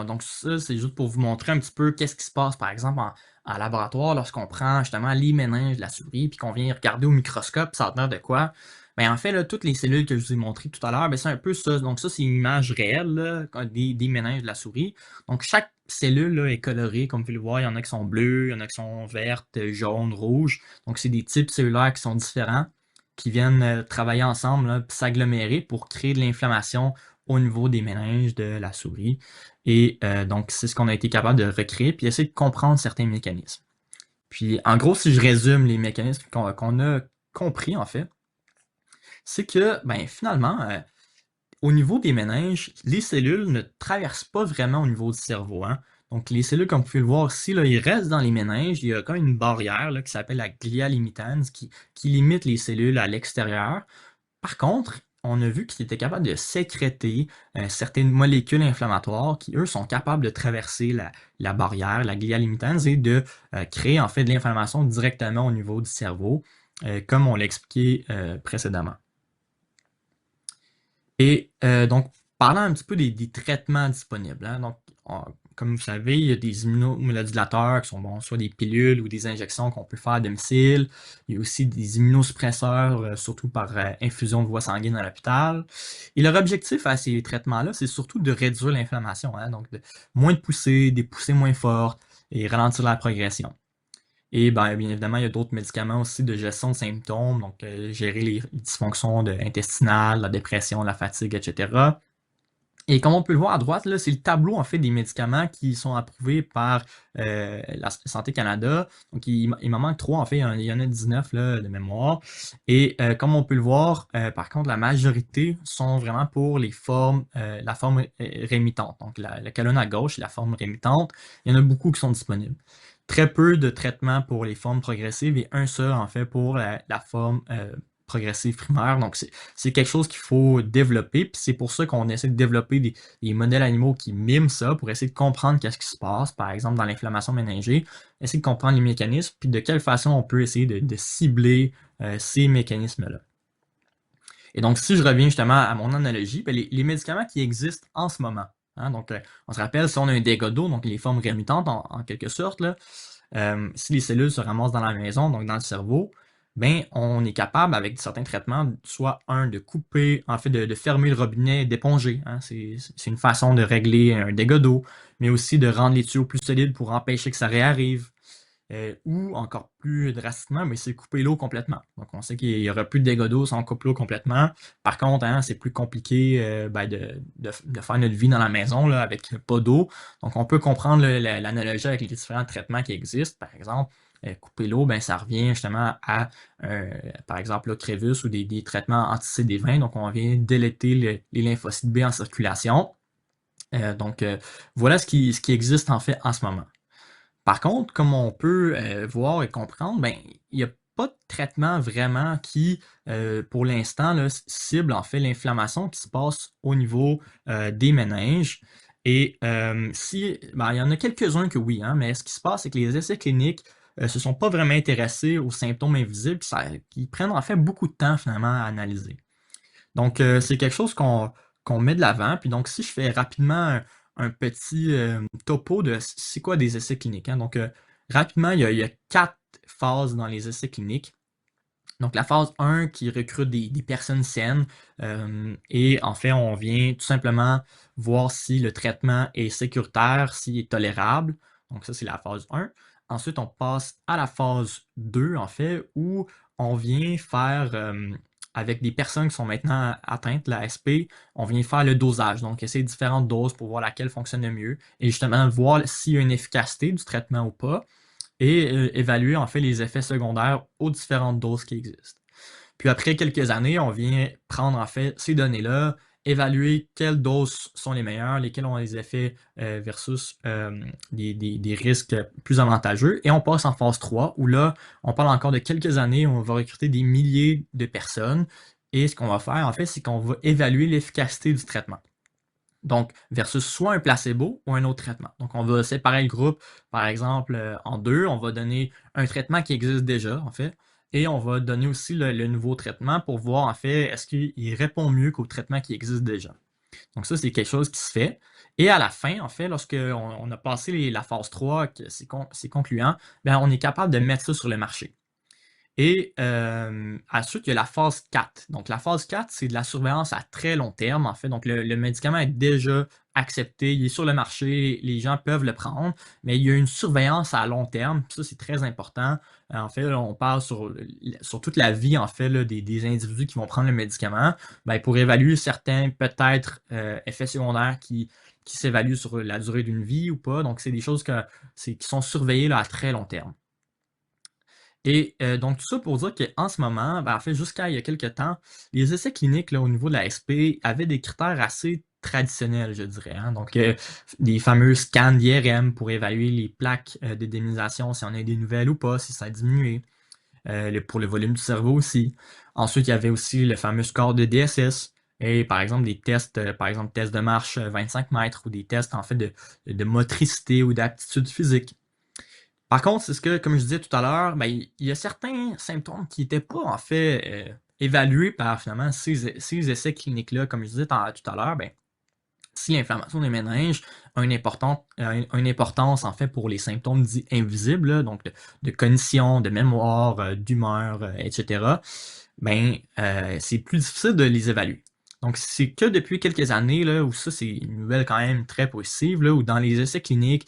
donc ça, c'est juste pour vous montrer un petit peu qu'est-ce qui se passe, par exemple, en laboratoire, lorsqu'on prend justement les méninges de la souris, puis qu'on vient regarder au microscope, ça a l'air de quoi? Ben, en fait, là, toutes les cellules que je vous ai montrées tout à l'heure, ben, c'est un peu ça. Donc ça, c'est une image réelle là, des méninges de la souris. Donc chaque cellule là, est colorée, comme vous pouvez le voir. Il y en a qui sont bleues, il y en a qui sont vertes, jaunes, rouges. Donc c'est des types cellulaires qui sont différents, qui viennent travailler ensemble, là, puis s'agglomérer pour créer de l'inflammation au niveau des méninges de la souris. Et donc, c'est ce qu'on a été capable de recréer, puis essayer de comprendre certains mécanismes. Puis, en gros, si je résume les mécanismes qu'on a compris, en fait, c'est que, ben, finalement, au niveau des méninges, les cellules ne traversent pas vraiment au niveau du cerveau. Hein? Donc, les cellules, comme vous pouvez le voir ici, là, ils restent dans les méninges. Il y a quand même une barrière là, qui s'appelle la glia limitans qui limite les cellules à l'extérieur. Par contre, on a vu qu'ils étaient capables de sécréter certaines molécules inflammatoires qui, eux, sont capables de traverser la barrière, la glia limitans, et de créer en fait de l'inflammation directement au niveau du cerveau, comme on l'a expliqué précédemment. Et donc, parlant un petit peu des traitements disponibles, hein, donc, comme vous savez, il y a des immunomodulateurs qui sont bons, soit des pilules ou des injections qu'on peut faire à domicile. Il y a aussi des immunosuppresseurs, surtout par infusion de voie sanguine à l'hôpital. Et leur objectif à ces traitements-là, c'est surtout de réduire l'inflammation, hein, donc moins de poussées, des poussées moins fortes et ralentir la progression. Et bien évidemment, il y a d'autres médicaments aussi de gestion de symptômes, donc gérer les dysfonctions intestinales, la dépression, la fatigue, etc. Et comme on peut le voir à droite, là, c'est le tableau en fait des médicaments qui sont approuvés par la Santé Canada. Donc il m'en manque 3 en fait, il y en a 19 là, de mémoire. Et comme on peut le voir, par contre, la majorité sont vraiment pour les formes, la forme rémitante. Donc la colonne à gauche, la forme rémitante, il y en a beaucoup qui sont disponibles. Très peu de traitements pour les formes progressives et un seul en fait pour la forme progressive primaire. Donc c'est quelque chose qu'il faut développer, puis c'est pour ça qu'on essaie de développer des modèles animaux qui miment ça pour essayer de comprendre qu'est-ce qui se passe, par exemple dans l'inflammation méningée, essayer de comprendre les mécanismes, puis de quelle façon on peut essayer de cibler ces mécanismes-là. Et donc, si je reviens justement à mon analogie, ben, les médicaments qui existent en ce moment, hein, donc on se rappelle, si on a un dégât d'eau, donc les formes rémitantes en quelque sorte, là, si les cellules se ramassent dans la maison, donc dans le cerveau, ben, on est capable, avec certains traitements, soit de couper, en fait, de fermer le robinet, d'éponger. Hein, c'est une façon de régler un dégât d'eau, mais aussi de rendre les tuyaux plus solides pour empêcher que ça réarrive. Ou encore plus drastiquement, mais c'est couper l'eau complètement. Donc on sait qu'il n'y aura plus de dégâts d'eau si on coupe l'eau complètement. Par contre, hein, c'est plus compliqué de faire notre vie dans la maison là, avec pas d'eau. Donc on peut comprendre l'analogie avec les différents traitements qui existent. Par exemple, couper l'eau, ben, ça revient justement à, par exemple, le Crévus ou des traitements anti-CD20. Donc on vient déléter les lymphocytes B en circulation. Voilà ce qui existe en fait en ce moment. Par contre, comme on peut voir et comprendre, ben, il n'y a pas de traitement vraiment qui, pour l'instant, là, cible en fait l'inflammation qui se passe au niveau des méninges. Et ben, il y en a quelques-uns que oui, hein, mais ce qui se passe, c'est que les essais cliniques se sont pas vraiment intéressés aux symptômes invisibles, qui prennent en fait beaucoup de temps finalement à analyser. Donc, c'est quelque chose qu'on met de l'avant. Puis donc, si je fais rapidement un petit topo de c'est quoi des essais cliniques, hein? Donc, rapidement, il y a 4 phases dans les essais cliniques. Donc, la phase 1 qui recrute des personnes saines. Et en fait, on vient tout simplement voir si le traitement est sécuritaire, s'il est tolérable. Donc, ça, c'est la phase 1. Ensuite, on passe à la phase 2, en fait, où on vient faire, avec des personnes qui sont maintenant atteintes de la SP, on vient faire le dosage. Donc, essayer différentes doses pour voir laquelle fonctionne le mieux et justement voir s'il y a une efficacité du traitement ou pas et évaluer en fait les effets secondaires aux différentes doses qui existent. Puis après quelques années, on vient prendre en fait ces données-là, évaluer quelles doses sont les meilleures, lesquelles ont les effets versus des risques plus avantageux. Et on passe en phase 3 où là, on parle encore de quelques années, on va recruter des milliers de personnes. Et ce qu'on va faire en fait, c'est qu'on va évaluer l'efficacité du traitement. Donc, versus soit un placebo ou un autre traitement. Donc, on va séparer le groupe, par exemple, en deux. On va donner un traitement qui existe déjà, en fait, et on va donner aussi le nouveau traitement pour voir, en fait, est-ce qu'il répond mieux qu'au traitement qui existe déjà. Donc, ça, c'est quelque chose qui se fait. Et à la fin, en fait, lorsqu'on on a passé la phase 3, que c'est concluant, bien, on est capable de mettre ça sur le marché. Et ensuite, il y a la phase 4. Donc, la phase 4, c'est de la surveillance à très long terme, en fait. Donc, le médicament est déjà accepté, il est sur le marché, les gens peuvent le prendre, mais il y a une surveillance à long terme. Ça, c'est très important. En fait, là, on parle sur toute la vie, en fait, là, des individus qui vont prendre le médicament, ben, pour évaluer certains, peut-être, effets secondaires qui s'évaluent sur la durée d'une vie ou pas. Donc, c'est des choses qui sont surveillées là, à très long terme. Et donc, tout ça pour dire qu'en ce moment, ben, en fait, jusqu'à il y a quelques temps, les essais cliniques là, au niveau de la SP avaient des critères assez traditionnels, je dirais, hein. Donc, des fameux scans d'IRM pour évaluer les plaques de démyelisation, si on a des nouvelles ou pas, si ça a diminué. Pour le volume du cerveau aussi. Ensuite, il y avait aussi le fameux score de DSS et par exemple des tests, par exemple tests de marche 25 mètres ou des tests en fait de motricité ou d'aptitude physique. Par contre, c'est ce que, comme je disais tout à l'heure, ben, il y a certains symptômes qui n'étaient pas en fait évalués par finalement ces essais cliniques-là. Comme je disais tout à l'heure, ben, si l'inflammation des méninges a une importance en fait pour les symptômes dits invisibles, là, donc de cognition, de mémoire, d'humeur, etc., ben, c'est plus difficile de les évaluer. Donc, c'est que depuis quelques années, là, où ça, c'est une nouvelle quand même très positive, là, où dans les essais cliniques,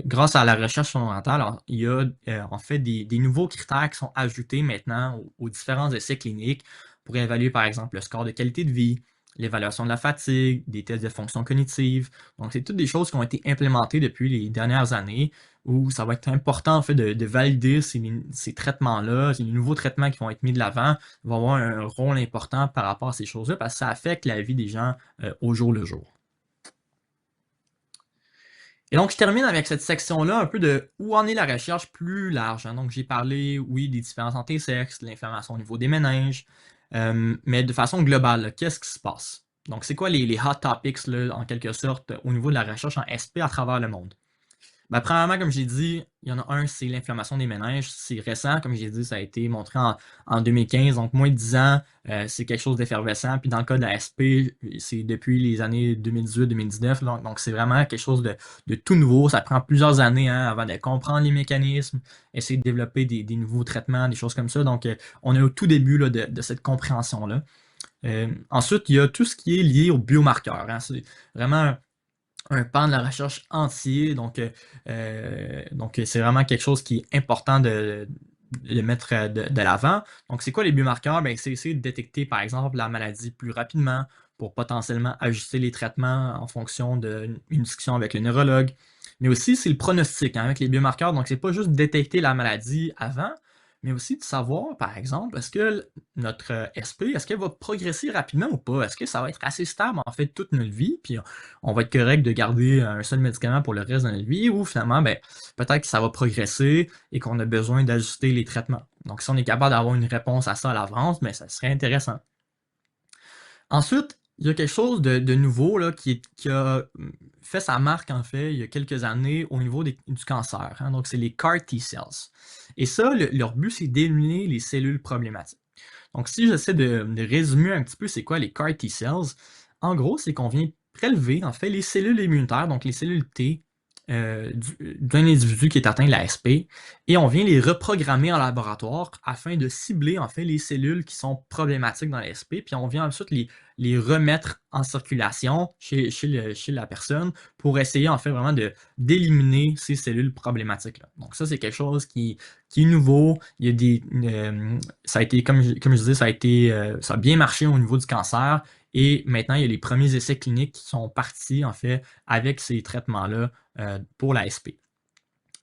grâce à la recherche fondamentale, alors, il y a en fait des nouveaux critères qui sont ajoutés maintenant aux différents essais cliniques pour évaluer, par exemple, le score de qualité de vie, l'évaluation de la fatigue, des tests de fonction cognitive. Donc, c'est toutes des choses qui ont été implémentées depuis les dernières années où ça va être important en fait de valider ces traitements-là, ces nouveaux traitements qui vont être mis de l'avant, vont avoir un rôle important par rapport à ces choses-là parce que ça affecte la vie des gens au jour le jour. Et donc, je termine avec cette section-là un peu de où en est la recherche plus large, hein. Donc, j'ai parlé, oui, des différences entre les sexes, de l'inflammation au niveau des méninges, mais de façon globale, qu'est-ce qui se passe? Donc, c'est quoi les hot topics, là, en quelque sorte, au niveau de la recherche en SP à travers le monde? Ben, premièrement, comme j'ai dit, il y en a un, c'est l'inflammation des méninges. C'est récent, comme j'ai dit, ça a été montré en 2015, donc moins de 10 ans, c'est quelque chose d'effervescent. Puis dans le cas de la SP, c'est depuis les années 2018-2019, donc c'est vraiment quelque chose de tout nouveau. Ça prend plusieurs années hein, avant de comprendre les mécanismes, essayer de développer des nouveaux traitements, des choses comme ça. Donc on est au tout début là, de cette compréhension-là. Ensuite, il y a tout ce qui est lié aux biomarqueurs, hein. C'est vraiment un pan de la recherche entier. Donc c'est vraiment quelque chose qui est important de mettre de l'avant. Donc, c'est quoi les biomarqueurs? Ben, c'est essayer de détecter, par exemple, la maladie plus rapidement pour potentiellement ajuster les traitements en fonction d'une discussion avec le neurologue. Mais aussi, c'est le pronostic hein, avec les biomarqueurs. Donc, c'est pas juste détecter la maladie avant, mais aussi de savoir, par exemple, est-ce que notre SP, est-ce qu'elle va progresser rapidement ou pas? Est-ce que ça va être assez stable en fait toute notre vie? Puis on va être correct de garder un seul médicament pour le reste de notre vie ou finalement, ben, peut-être que ça va progresser et qu'on a besoin d'ajuster les traitements. Donc, si on est capable d'avoir une réponse à ça à l'avance, ben, ça serait intéressant. Ensuite, il y a quelque chose de nouveau là, qui a fait sa marque, en fait, il y a quelques années au niveau du cancer, hein. Donc, c'est les CAR T-cells. Et ça, leur but, c'est d'éliminer les cellules problématiques. Donc, si j'essaie de résumer un petit peu c'est quoi les CAR T-cells, en gros, c'est qu'on vient prélever, en fait, les cellules immunitaires, donc les cellules T, d'un individu qui est atteint de la SP, et on vient les reprogrammer en laboratoire afin de cibler en fait les cellules qui sont problématiques dans la SP, puis on vient ensuite les remettre en circulation chez la personne pour essayer en fait vraiment d'éliminer ces cellules problématiques-là. Donc ça, c'est quelque chose qui est nouveau. Il y a ça a été, comme je disais, ça a bien marché au niveau du cancer. Et maintenant, il y a les premiers essais cliniques qui sont partis, en fait, avec ces traitements-là pour la SP.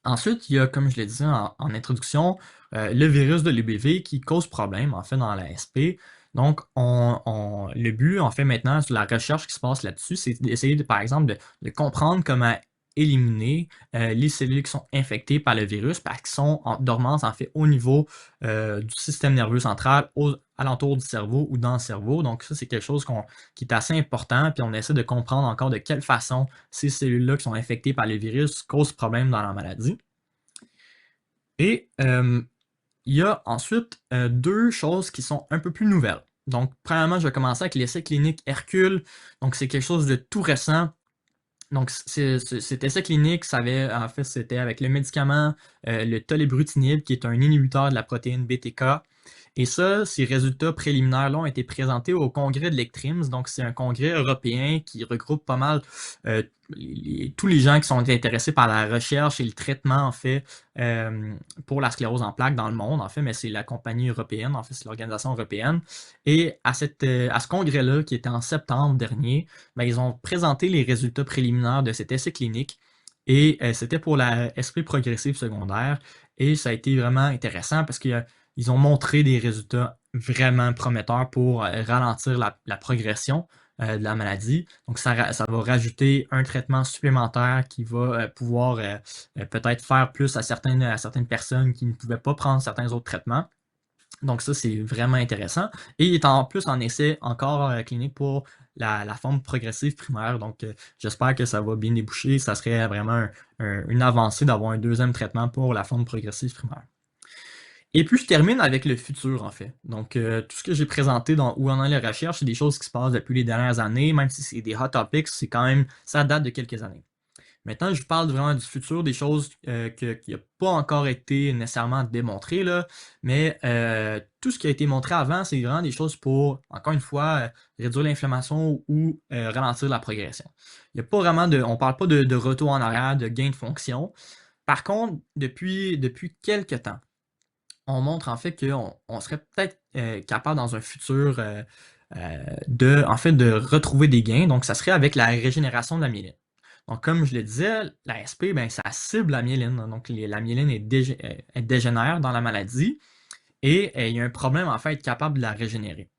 Ensuite, il y a, comme je l'ai dit en introduction, le virus de l'EBV qui cause problème, en fait, dans la SP. Donc, le but, en fait, maintenant, sur la recherche qui se passe là-dessus, c'est d'essayer, par exemple, de comprendre comment éliminer les cellules qui sont infectées par le virus parce qu'elles sont en dormance, en fait, au niveau du système nerveux central, alentour du cerveau ou dans le cerveau. Donc, ça, c'est quelque chose qui est assez important. Puis, on essaie de comprendre encore de quelle façon ces cellules-là qui sont infectées par le virus causent problème dans la maladie. Et il y a ensuite deux choses qui sont un peu plus nouvelles. Donc, premièrement, je vais commencer avec l'essai clinique Hercule. Donc, c'est quelque chose de tout récent. Donc, cet essai clinique, en fait, c'était avec le médicament, le tolebrutinib, qui est un inhibiteur de la protéine BTK. Et ça, ces résultats préliminaires-là ont été présentés au congrès de l'ECTRIMS. Donc, c'est un congrès européen qui regroupe pas mal tous les gens qui sont intéressés par la recherche et le traitement, en fait, pour la sclérose en plaques dans le monde, en fait, mais c'est la compagnie européenne, en fait, c'est l'organisation européenne. Et à ce congrès-là, qui était en septembre dernier, ben, ils ont présenté les résultats préliminaires de cet essai clinique. Et c'était pour la SP progressive secondaire. Et ça a été vraiment intéressant parce qu'ils ont montré des résultats vraiment prometteurs pour ralentir la progression de la maladie. Donc, ça va rajouter un traitement supplémentaire qui va pouvoir peut-être faire plus à certaines personnes qui ne pouvaient pas prendre certains autres traitements. Donc ça, c'est vraiment intéressant. Et il est en plus en essai encore clinique pour la forme progressive primaire. Donc j'espère que ça va bien déboucher. Ça serait vraiment une avancée d'avoir un deuxième traitement pour la forme progressive primaire. Et puis je termine avec le futur en fait. Donc tout ce que j'ai présenté dans Où en est la recherche, c'est des choses qui se passent depuis les dernières années, même si c'est des hot topics, c'est quand même, ça date de quelques années. Maintenant, je vous parle vraiment du futur, des choses qui n'ont pas encore été nécessairement démontrées, là, mais tout ce qui a été montré avant, c'est vraiment des choses pour, encore une fois, réduire l'inflammation ou ralentir la progression. Il y a pas vraiment on ne parle pas de retour en arrière, de gain de fonction. Par contre, depuis quelques temps, on montre en fait qu'on serait peut-être capable dans un futur en fait, de retrouver des gains. Donc, ça serait avec la régénération de la myéline. Donc, comme je le disais, la SP, ben, ça cible la myéline. Donc, la myéline elle dégénère dans la maladie et il y a un problème en fait à être capable de la régénérer.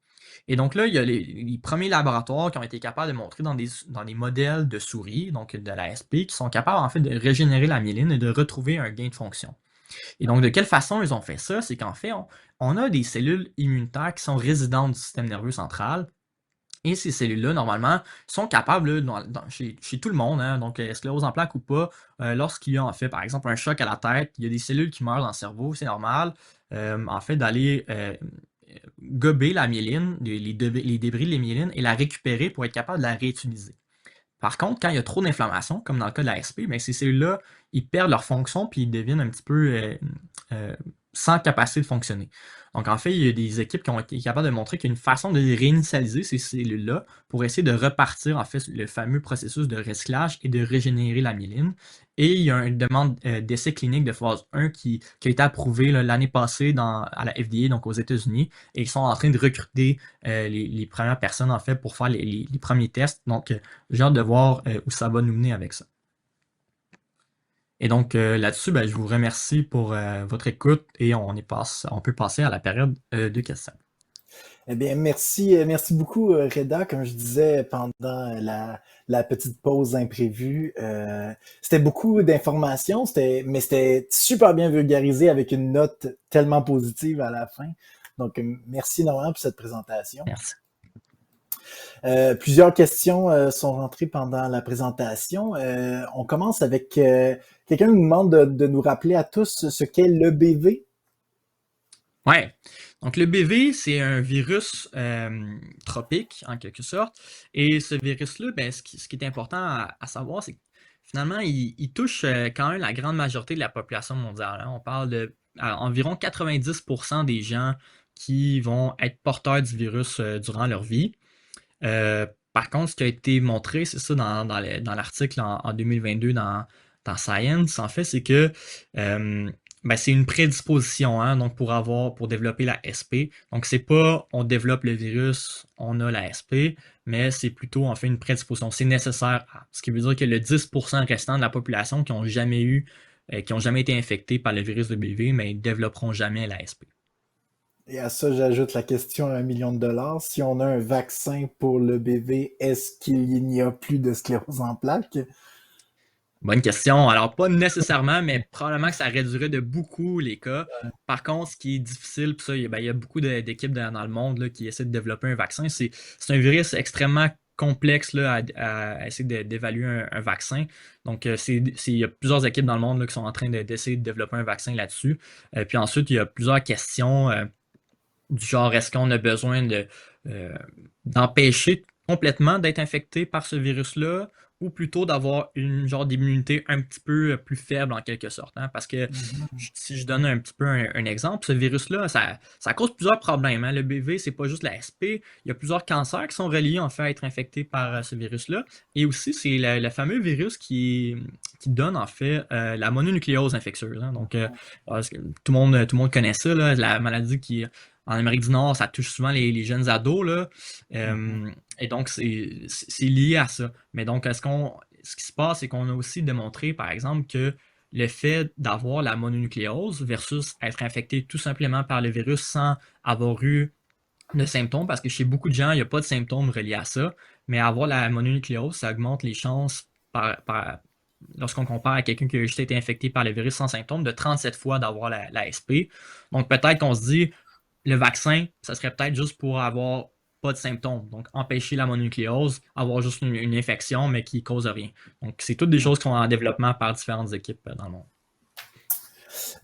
Et donc là, il y a les premiers laboratoires qui ont été capables de montrer dans des modèles de souris, donc de la SP, qui sont capables en fait de régénérer la myéline et de retrouver un gain de fonction. Et donc, de quelle façon ils ont fait ça? C'est qu'en fait, on a des cellules immunitaires qui sont résidentes du système nerveux central. Et ces cellules-là, normalement, sont capables, là, chez tout le monde, hein, donc sclérose en plaques ou pas, lorsqu'il y a en fait, par exemple, un choc à la tête, il y a des cellules qui meurent dans le cerveau, c'est normal, en fait, d'aller gober la myéline, les débris de la myéline, et la récupérer pour être capable de la réutiliser. Par contre, quand il y a trop d'inflammation, comme dans le cas de la SP, bien, ces cellules-là, ils perdent leur fonction puis ils deviennent un petit peu sans capacité de fonctionner. Donc, en fait, il y a des équipes qui ont été capables de montrer qu'il y a une façon de réinitialiser ces cellules-là pour essayer de repartir, en fait, le fameux processus de recyclage et de régénérer la myéline. Et il y a une demande d'essai clinique de phase 1 qui a été approuvée l'année passée à la FDA, donc aux États-Unis, et ils sont en train de recruter les premières personnes, en fait, pour faire les premiers tests. Donc, j'ai hâte de voir où ça va nous mener avec ça. Et donc là-dessus, ben, je vous remercie pour votre écoute et on peut passer à la période de questions. Eh bien, merci beaucoup, Reda. Comme je disais pendant la petite pause imprévue, c'était beaucoup d'informations, mais c'était super bien vulgarisé avec une note tellement positive à la fin. Donc, merci énormément pour cette présentation. Merci. Plusieurs questions sont rentrées pendant la présentation. On commence avec quelqu'un nous demande de nous rappeler à tous ce qu'est l'EBV. Ouais. Donc, le BV, c'est un virus tropique, en quelque sorte. Et ce virus-là, ben, ce qui est important à savoir, c'est que finalement, il touche quand même la grande majorité de la population mondiale, hein. On parle de environ 90% des gens qui vont être porteurs du virus durant leur vie. Par contre, ce qui a été montré, c'est ça dans l'article en 2022 dans Science, en fait, c'est que ben, c'est une prédisposition, hein, donc pour développer la SP. Donc, c'est pas on développe le virus, on a la SP, mais c'est plutôt en fait une prédisposition. C'est nécessaire. Ce qui veut dire que le 10% restant de la population qui n'ont jamais été infectés par le virus de BV, mais ils ne développeront jamais la SP. Et à ça, j'ajoute la question à $1 million. Si on a un vaccin pour le BV, est-ce qu'il n'y a plus de sclérose en plaques? Bonne question. Alors, pas nécessairement, mais probablement que ça réduirait de beaucoup les cas. Par contre, ce qui est difficile, puis ça, il y a beaucoup d'équipes dans le monde là, qui essaient de développer un vaccin. C'est un virus extrêmement complexe là, à essayer d'évaluer un vaccin. Donc, il y a plusieurs équipes dans le monde là, qui sont en train d'essayer de développer un vaccin là-dessus. Puis ensuite, il y a plusieurs questions du genre, est-ce qu'on a besoin d'empêcher complètement d'être infecté par ce virus-là ou plutôt d'avoir une genre d'immunité un petit peu plus faible en quelque sorte, hein? Parce que si je donne un petit peu un exemple, ce virus-là, ça cause plusieurs problèmes, hein. Le BV, c'est pas juste la SP, il y a plusieurs cancers qui sont reliés en fait à être infectés par ce virus-là. Et aussi, c'est le fameux virus qui donne en fait la mononucléose infectieuse, hein. Donc, tout le monde connaît ça, là, la maladie qui en Amérique du Nord, ça touche souvent les jeunes ados, là. Et donc, c'est lié à ça. Mais donc, ce qui se passe, c'est qu'on a aussi démontré, par exemple, que le fait d'avoir la mononucléose versus être infecté tout simplement par le virus sans avoir eu de symptômes parce que chez beaucoup de gens, il n'y a pas de symptômes reliés à ça. Mais avoir la mononucléose, ça augmente les chances, lorsqu'on compare à quelqu'un qui a juste été infecté par le virus sans symptômes, de 37 fois d'avoir la SP. Donc peut-être qu'on se dit, le vaccin, ça serait peut-être juste pour avoir pas de symptômes. Donc empêcher la mononucléose, avoir juste une infection, mais qui cause rien. Donc c'est toutes des choses qui sont en développement par différentes équipes dans le monde.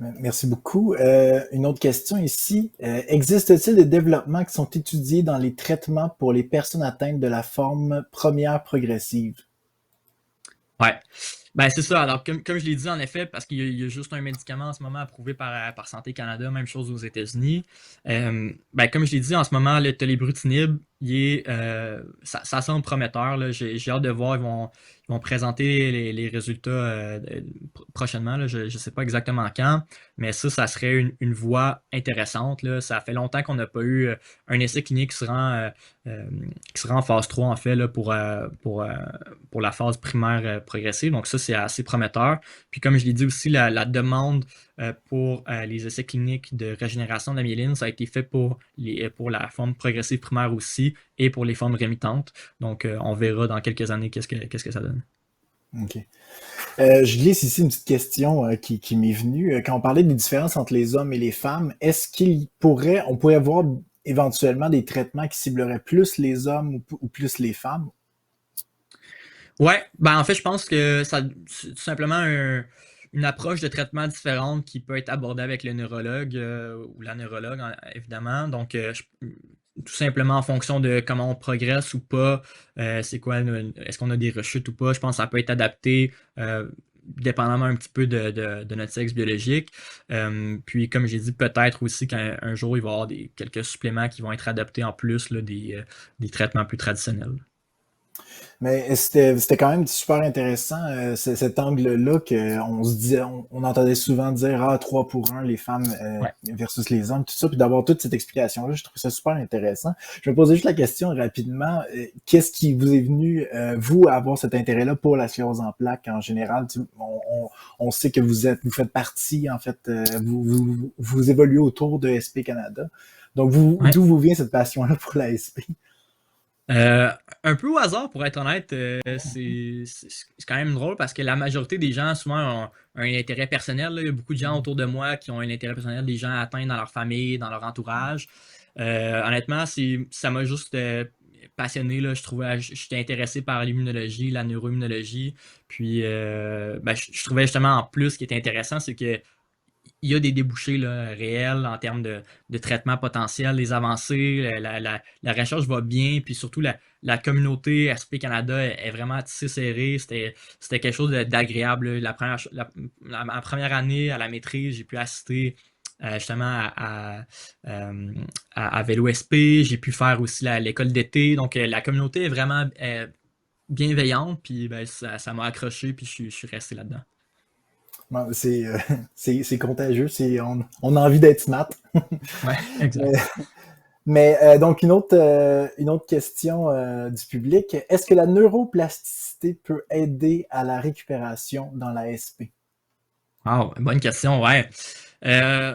Merci beaucoup. Une autre question ici. Existe-t-il des développements qui sont étudiés dans les traitements pour les personnes atteintes de la forme première progressive? Ouais. Ben, c'est ça. Alors, comme je l'ai dit, en effet, parce qu'il y a juste un médicament en ce moment approuvé par Santé Canada, même chose aux États-Unis. Ben, comme je l'ai dit, en ce moment, le tolébrutinib, ça semble prometteur, là. J'ai hâte de voir. Ils vont présenter les résultats prochainement, là. Je ne sais pas exactement quand, mais ça serait une voie intéressante, là. Ça fait longtemps qu'on n'a pas eu un essai clinique qui sera en phase 3, en fait, là, pour la phase primaire progressive. Donc ça, c'est assez prometteur. Puis comme je l'ai dit aussi, la demande pour les essais cliniques de régénération de la myéline, ça a été fait pour la forme progressive primaire aussi et pour les formes rémitantes. Donc on verra dans quelques années qu'est-ce que ça donne. OK. Je glisse ici une petite question qui m'est venue. Quand on parlait des différences entre les hommes et les femmes, est-ce on pourrait avoir éventuellement des traitements qui cibleraient plus les hommes ou plus les femmes? Ouais, ben en fait, je pense que c'est tout simplement une approche de traitement différente qui peut être abordée avec le neurologue ou la neurologue, évidemment. Donc, tout simplement en fonction de comment on progresse ou pas, c'est quoi, est-ce qu'on a des rechutes ou pas, je pense que ça peut être adapté dépendamment un petit peu de notre sexe biologique. Puis, comme j'ai dit, peut-être aussi qu'un jour, il va y avoir quelques suppléments qui vont être adaptés en plus là, des traitements plus traditionnels. Mais c'était quand même super intéressant, cet angle-là qu'on se disait, on entendait souvent dire, 3 pour 1, les femmes Ouais. versus les hommes, tout ça, puis d'avoir toute cette explication-là, je trouve ça super intéressant. Je me posais juste la question rapidement, qu'est-ce qui vous est venu, vous, à avoir cet intérêt-là pour la sclérose en plaques en général? On sait que vous faites partie, en fait, vous évoluez autour de SP Canada. Donc, Ouais. d'où vous vient cette passion-là pour la SP? Euh, un peu au hasard, pour être honnête, c'est quand même drôle parce que la majorité des gens, souvent, ont un intérêt personnel, là. Il y a beaucoup de gens autour de moi qui ont un intérêt personnel, des gens atteints dans leur famille, dans leur entourage. Honnêtement, ça m'a juste passionné, là. J'étais intéressé par l'immunologie, la neuroimmunologie. Puis, ben, je trouvais justement en plus ce qui était intéressant, c'est que il y a des débouchés là, réels en termes de traitement potentiel, les avancées, la recherche va bien, puis surtout la communauté SP Canada est vraiment tissée serrée. C'était quelque chose d'agréable. Ma première année à la maîtrise, j'ai pu assister justement à Vélo SP, j'ai pu faire aussi l'école d'été. Donc la communauté est vraiment bienveillante, puis ben, ça m'a accroché, puis je suis resté là-dedans. Bon, c'est contagieux, on a envie d'être smart. Ouais, Mais, exact. donc une autre question du public. Est-ce que la neuroplasticité peut aider à la récupération dans la SP? Ah, bonne question, ouais. Euh,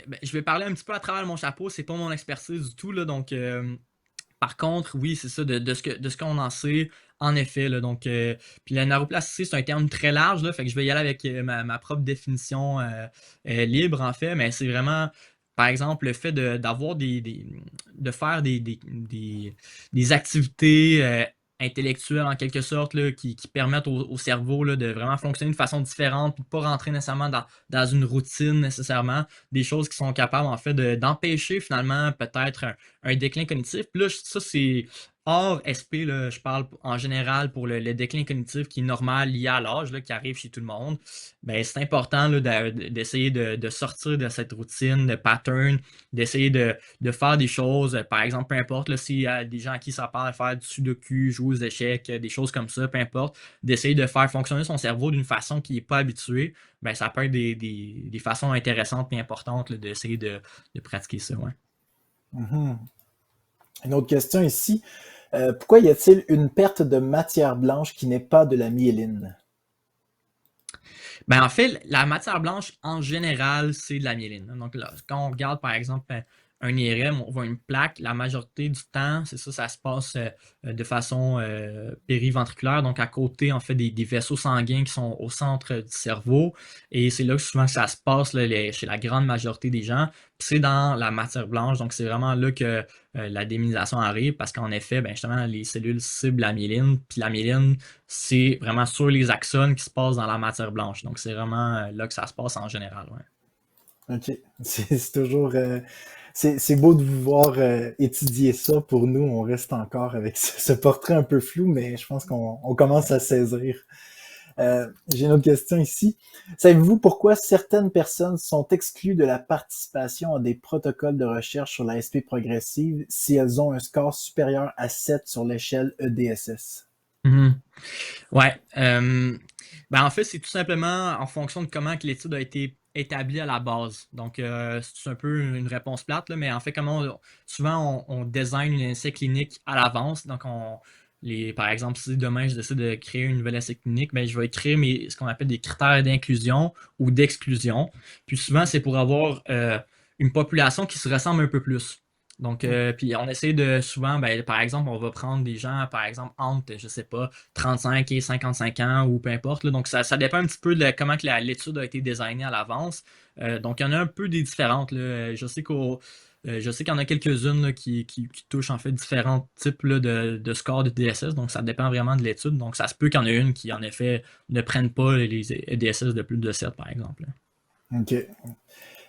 ben, je vais parler un petit peu à travers mon chapeau, c'est pas mon expertise du tout, là, donc par contre, oui, c'est ça, de ce qu'on en sait, en effet, là, donc puis la neuroplasticité, c'est un terme très large, là, fait que je vais y aller avec ma propre définition libre, en fait, mais c'est vraiment, par exemple, le fait d'avoir de faire des activités intellectuelles, en quelque sorte, là, qui permettent au cerveau là, de vraiment fonctionner de façon différente, puis de pas rentrer nécessairement dans une routine nécessairement, des choses qui sont capables, en fait, d'empêcher finalement peut-être un déclin cognitif. Puis là, ça, c'est hors SP, là, je parle en général pour le déclin cognitif qui est normal lié à l'âge, là, qui arrive chez tout le monde. Ben, c'est important là, d'essayer de sortir de cette routine, de pattern, d'essayer de faire des choses, par exemple, peu importe là, s'il y a des gens à qui ça parle, faire du sudoku, jouer aux échecs, des choses comme ça, peu importe, d'essayer de faire fonctionner son cerveau d'une façon qui n'est pas habituée, ben, ça peut être des façons intéressantes et importantes là, d'essayer de pratiquer ça. Ouais. Mhm. Une autre question ici. Pourquoi y a-t-il une perte de matière blanche qui n'est pas de la myéline? Ben, en fait, la matière blanche, en général, c'est de la myéline. Donc, là, quand on regarde, par exemple, un IRM, on voit une plaque. La majorité du temps, c'est ça, ça se passe de façon périventriculaire, donc à côté, en fait, des vaisseaux sanguins qui sont au centre du cerveau. Et c'est là que souvent que ça se passe là, chez la grande majorité des gens. Puis c'est dans la matière blanche, donc c'est vraiment là que la démyélisation arrive, parce qu'en effet, ben, justement, les cellules ciblent la myéline, puis la myéline, c'est vraiment sur les axones qui se passent dans la matière blanche. Donc c'est vraiment là que ça se passe en général. Ouais. OK. C'est toujours... c'est beau de vous voir étudier ça. Pour nous, on reste encore avec ce portrait un peu flou, mais je pense qu'on commence à saisir. J'ai une autre question ici. Savez-vous pourquoi certaines personnes sont exclues de la participation à des protocoles de recherche sur la SP progressive si elles ont un score supérieur à 7 sur l'échelle EDSS? Mhm. Ouais. Ben en fait, c'est tout simplement en fonction de comment que l'étude a été établie à la base. Donc, c'est un peu une réponse plate, là, mais en fait, souvent on design une essai clinique à l'avance. Donc, par exemple, si demain je décide de créer une nouvelle essai clinique, ben, je vais écrire ce qu'on appelle des critères d'inclusion ou d'exclusion. Puis souvent, c'est pour avoir une population qui se ressemble un peu plus. Donc, puis on essaie de souvent, ben, par exemple, on va prendre des gens, par exemple, entre, je sais pas, 35 et 55 ans ou peu importe. Là. Donc, ça dépend un petit peu de comment que l'étude a été designée à l'avance. Donc, il y en a un peu des différentes. Là. Je sais qu'il y en a quelques-unes là, qui touchent en fait différents types là, de scores de DSS. Donc, ça dépend vraiment de l'étude. Donc, ça se peut qu'il y en ait une qui, en effet, ne prenne pas les DSS de plus de 7, par exemple. OK.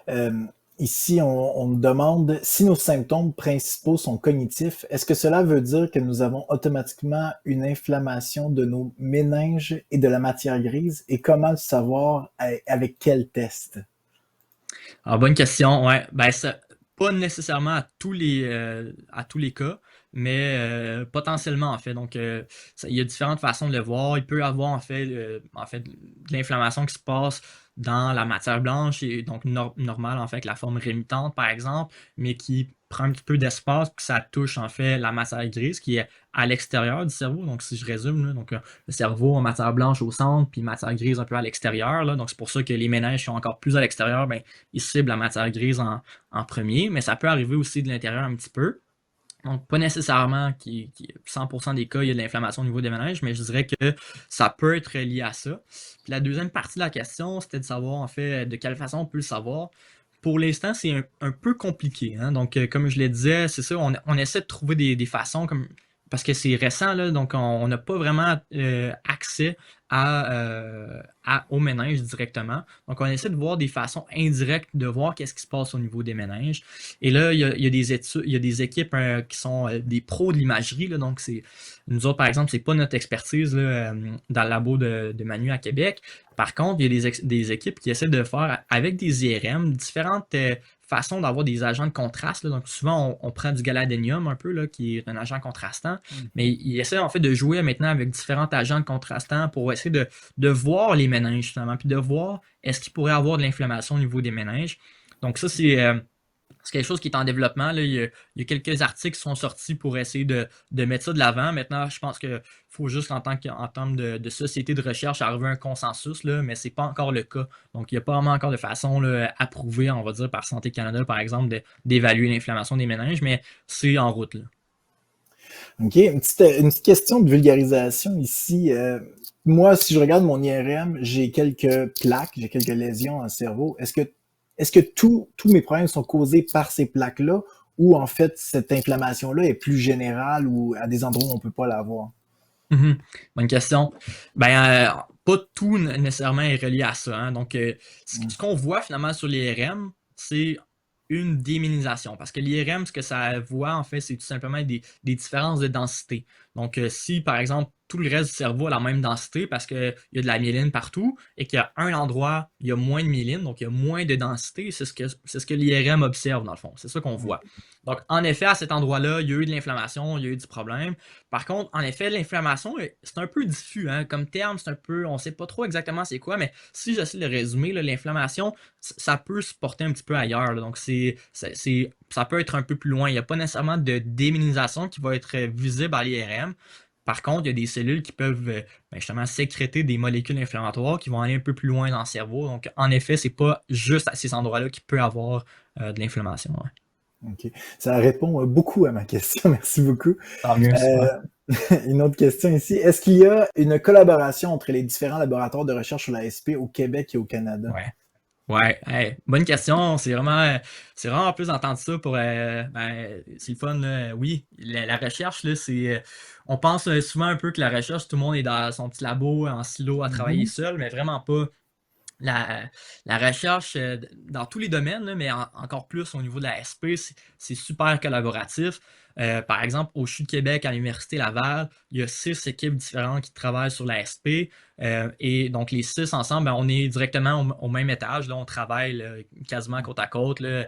Euh, Ici, on me demande si nos symptômes principaux sont cognitifs, est-ce que cela veut dire que nous avons automatiquement une inflammation de nos méninges et de la matière grise? Et comment le savoir avec quel test? Alors, bonne question. Ouais, ben pas nécessairement à tous les cas, mais potentiellement en fait. Donc, il y a différentes façons de le voir. Il peut y avoir en fait de l'inflammation qui se passe dans la matière blanche et donc normale en fait avec la forme rémitante par exemple, mais qui prend un petit peu d'espace puis ça touche en fait la matière grise qui est à l'extérieur du cerveau. Donc, si je résume, là, donc le cerveau en matière blanche au centre puis matière grise un peu à l'extérieur. Là, donc, c'est pour ça que les méninges sont encore plus à l'extérieur. Ben, ils ciblent la matière grise en premier, mais ça peut arriver aussi de l'intérieur un petit peu. Donc, pas nécessairement 100% des cas, il y a de l'inflammation au niveau des méninges, mais je dirais que ça peut être lié à ça. Puis la deuxième partie de la question, c'était de savoir en fait de quelle façon on peut le savoir. Pour l'instant, c'est un peu compliqué. Hein? Donc, comme je le disais, c'est ça, on essaie de trouver des façons parce que c'est récent, là, donc on n'a pas vraiment accès aux méninges directement. Donc, on essaie de voir des façons indirectes de voir qu'est-ce qui se passe au niveau des méninges. Et là, il y a des études, il y a des équipes qui sont des pros de l'imagerie. Là, donc, nous autres, par exemple, c'est pas notre expertise là, dans le labo de Manu à Québec. Par contre, il y a des équipes qui essaient de faire avec des IRM différentes façons d'avoir des agents de contraste. Là. Donc, souvent, on prend du galladénium un peu, là, qui est un agent contrastant, mais ils essaient en fait de jouer maintenant avec différents agents de contrastants pour essayer de voir les méninges, justement, puis de voir est-ce qu'il pourrait avoir de l'inflammation au niveau des méninges. Donc, ça, c'est quelque chose qui est en développement. Là. Il y a quelques articles qui sont sortis pour essayer de mettre ça de l'avant. Maintenant, je pense qu'il faut juste, en termes de société de recherche, arriver à un consensus, là, mais ce n'est pas encore le cas. Donc, il n'y a pas vraiment encore de façon là, approuvée, on va dire, par Santé Canada, par exemple, d'évaluer l'inflammation des méninges, mais c'est en route. Là. OK. Une petite question de vulgarisation ici. Moi, si je regarde mon IRM, j'ai quelques plaques, j'ai quelques lésions dans le cerveau. Est-ce que tous mes problèmes sont causés par ces plaques-là ou en fait cette inflammation-là est plus générale ou à des endroits où on peut pas l'avoir? Mhm. Bonne question. Ben, pas tout nécessairement est relié à ça. Hein. Donc, ce qu'on voit finalement sur l'IRM, c'est une déminilisation. Parce que l'IRM, ce que ça voit, en fait, c'est tout simplement des différences de densité. Donc, si, par exemple, tout le reste du cerveau a la même densité parce qu'il y a de la myéline partout et qu'il y a un endroit, il y a moins de myéline, donc il y a moins de densité, c'est ce que l'IRM observe dans le fond. C'est ça qu'on voit. Donc, en effet, à cet endroit-là, il y a eu de l'inflammation, il y a eu du problème. Par contre, en effet, l'inflammation, c'est un peu diffus. Hein? Comme terme, c'est un peu, on ne sait pas trop exactement c'est quoi, mais si j'essaie de le résumer, l'inflammation, ça peut se porter un petit peu ailleurs. Là. Donc, ça peut être un peu plus loin. Il n'y a pas nécessairement de déminilisation qui va être visible à l'IRM. Par contre, il y a des cellules qui peuvent justement sécréter des molécules inflammatoires qui vont aller un peu plus loin dans le cerveau. Donc, en effet, c'est pas juste à ces endroits-là qu'il peut y avoir de l'inflammation. Ouais. OK. Ça répond beaucoup à ma question. Merci beaucoup. Tant mieux, super. Euh, une autre question ici. Est-ce qu'il y a une collaboration entre les différents laboratoires de recherche sur la SP au Québec et au Canada? Ouais. Ouais, hey, bonne question. C'est vraiment plus d'entendre ça pour, c'est le fun, là. Oui, la recherche, là, on pense souvent un peu que la recherche, tout le monde est dans son petit labo, en silo, à travailler Mhm. seul, mais vraiment pas. La, la recherche dans tous les domaines, là, mais encore plus au niveau de la SP, c'est super collaboratif. Par exemple, au CHU de Québec, à l'Université Laval, il y a 6 équipes différentes qui travaillent sur la SP. Et donc, les 6 ensemble, ben, on est directement au même étage. Là, on travaille là, quasiment côte à côte. Là.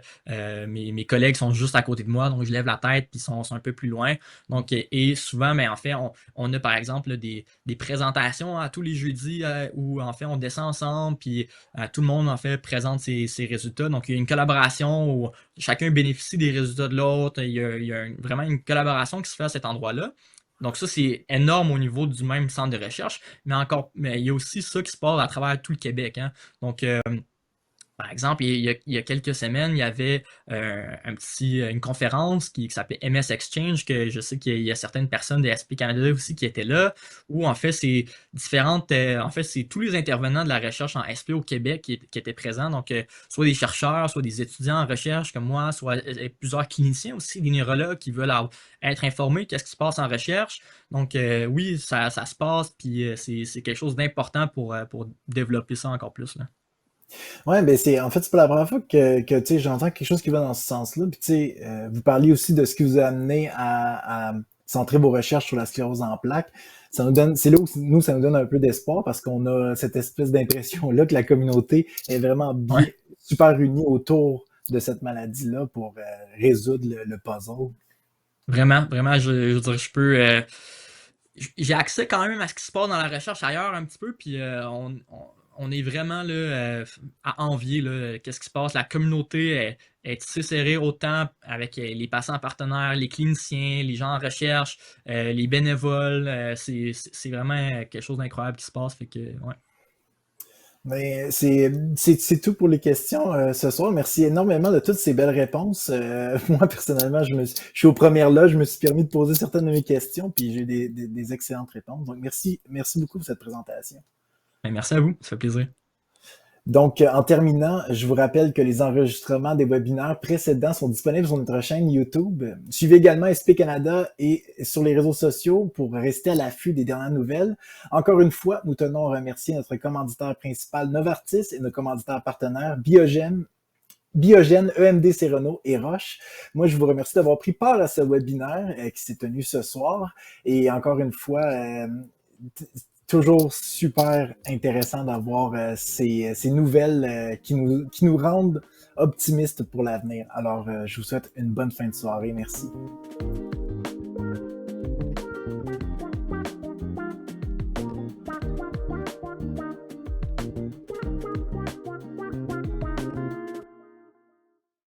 Mes collègues sont juste à côté de moi, donc je lève la tête, puis sont un peu plus loin. Donc, et souvent, mais en fait, on a par exemple là, des présentations à tous les jeudis où en fait on descend ensemble, puis tout le monde en fait présente ses résultats. Donc il y a une collaboration où chacun bénéficie des résultats de l'autre. Il y a vraiment une collaboration qui se fait à cet endroit-là. Donc ça, c'est énorme au niveau du même centre de recherche, mais il y a aussi ça qui se passe à travers tout le Québec. Hein. Donc, par exemple, il y a quelques semaines, il y avait une conférence qui s'appelait MS Exchange, que je sais qu'il y a certaines personnes de SP Canada aussi qui étaient là, où en fait, en fait, c'est tous les intervenants de la recherche en SP au Québec qui étaient présents. Donc, soit des chercheurs, soit des étudiants en recherche comme moi, soit plusieurs cliniciens aussi, des neurologues qui veulent être informés de ce qui se passe en recherche. Donc, oui, ça se passe, puis c'est quelque chose d'important pour développer ça encore plus, là. Ouais, ben c'est pas la première fois que tu sais, j'entends quelque chose qui va dans ce sens-là. Puis tu sais, vous parliez aussi de ce qui vous a amené à centrer vos recherches sur la sclérose en plaques. C'est là où nous, ça nous donne un peu d'espoir parce qu'on a cette espèce d'impression-là que la communauté est vraiment bien, Ouais. super unie autour de cette maladie-là pour résoudre le puzzle. Vraiment, vraiment, je veux dire, j'ai accès quand même à ce qui se passe dans la recherche ailleurs un petit peu, puis on est vraiment là, à envier là, qu'est-ce qui se passe. La communauté est tissée serrée autant avec les patients partenaires, les cliniciens, les gens en recherche, les bénévoles. C'est vraiment quelque chose d'incroyable qui se passe. Fait que, ouais. Mais c'est tout pour les questions ce soir. Merci énormément de toutes ces belles réponses. Moi, personnellement, je suis aux premières loges, je me suis permis de poser certaines de mes questions, puis j'ai eu des excellentes réponses. Donc, merci beaucoup pour cette présentation. Ben, merci à vous, ça fait plaisir. Donc, en terminant, je vous rappelle que les enregistrements des webinaires précédents sont disponibles sur notre chaîne YouTube. Suivez également SP Canada et sur les réseaux sociaux pour rester à l'affût des dernières nouvelles. Encore une fois, nous tenons à remercier notre commanditaire principal Novartis et nos commanditaires partenaires Biogène, EMD Serono et Roche. Moi, je vous remercie d'avoir pris part à ce webinaire qui s'est tenu ce soir. Et encore une fois, toujours super intéressant d'avoir ces nouvelles qui nous rendent optimistes pour l'avenir. Alors, je vous souhaite une bonne fin de soirée. Merci.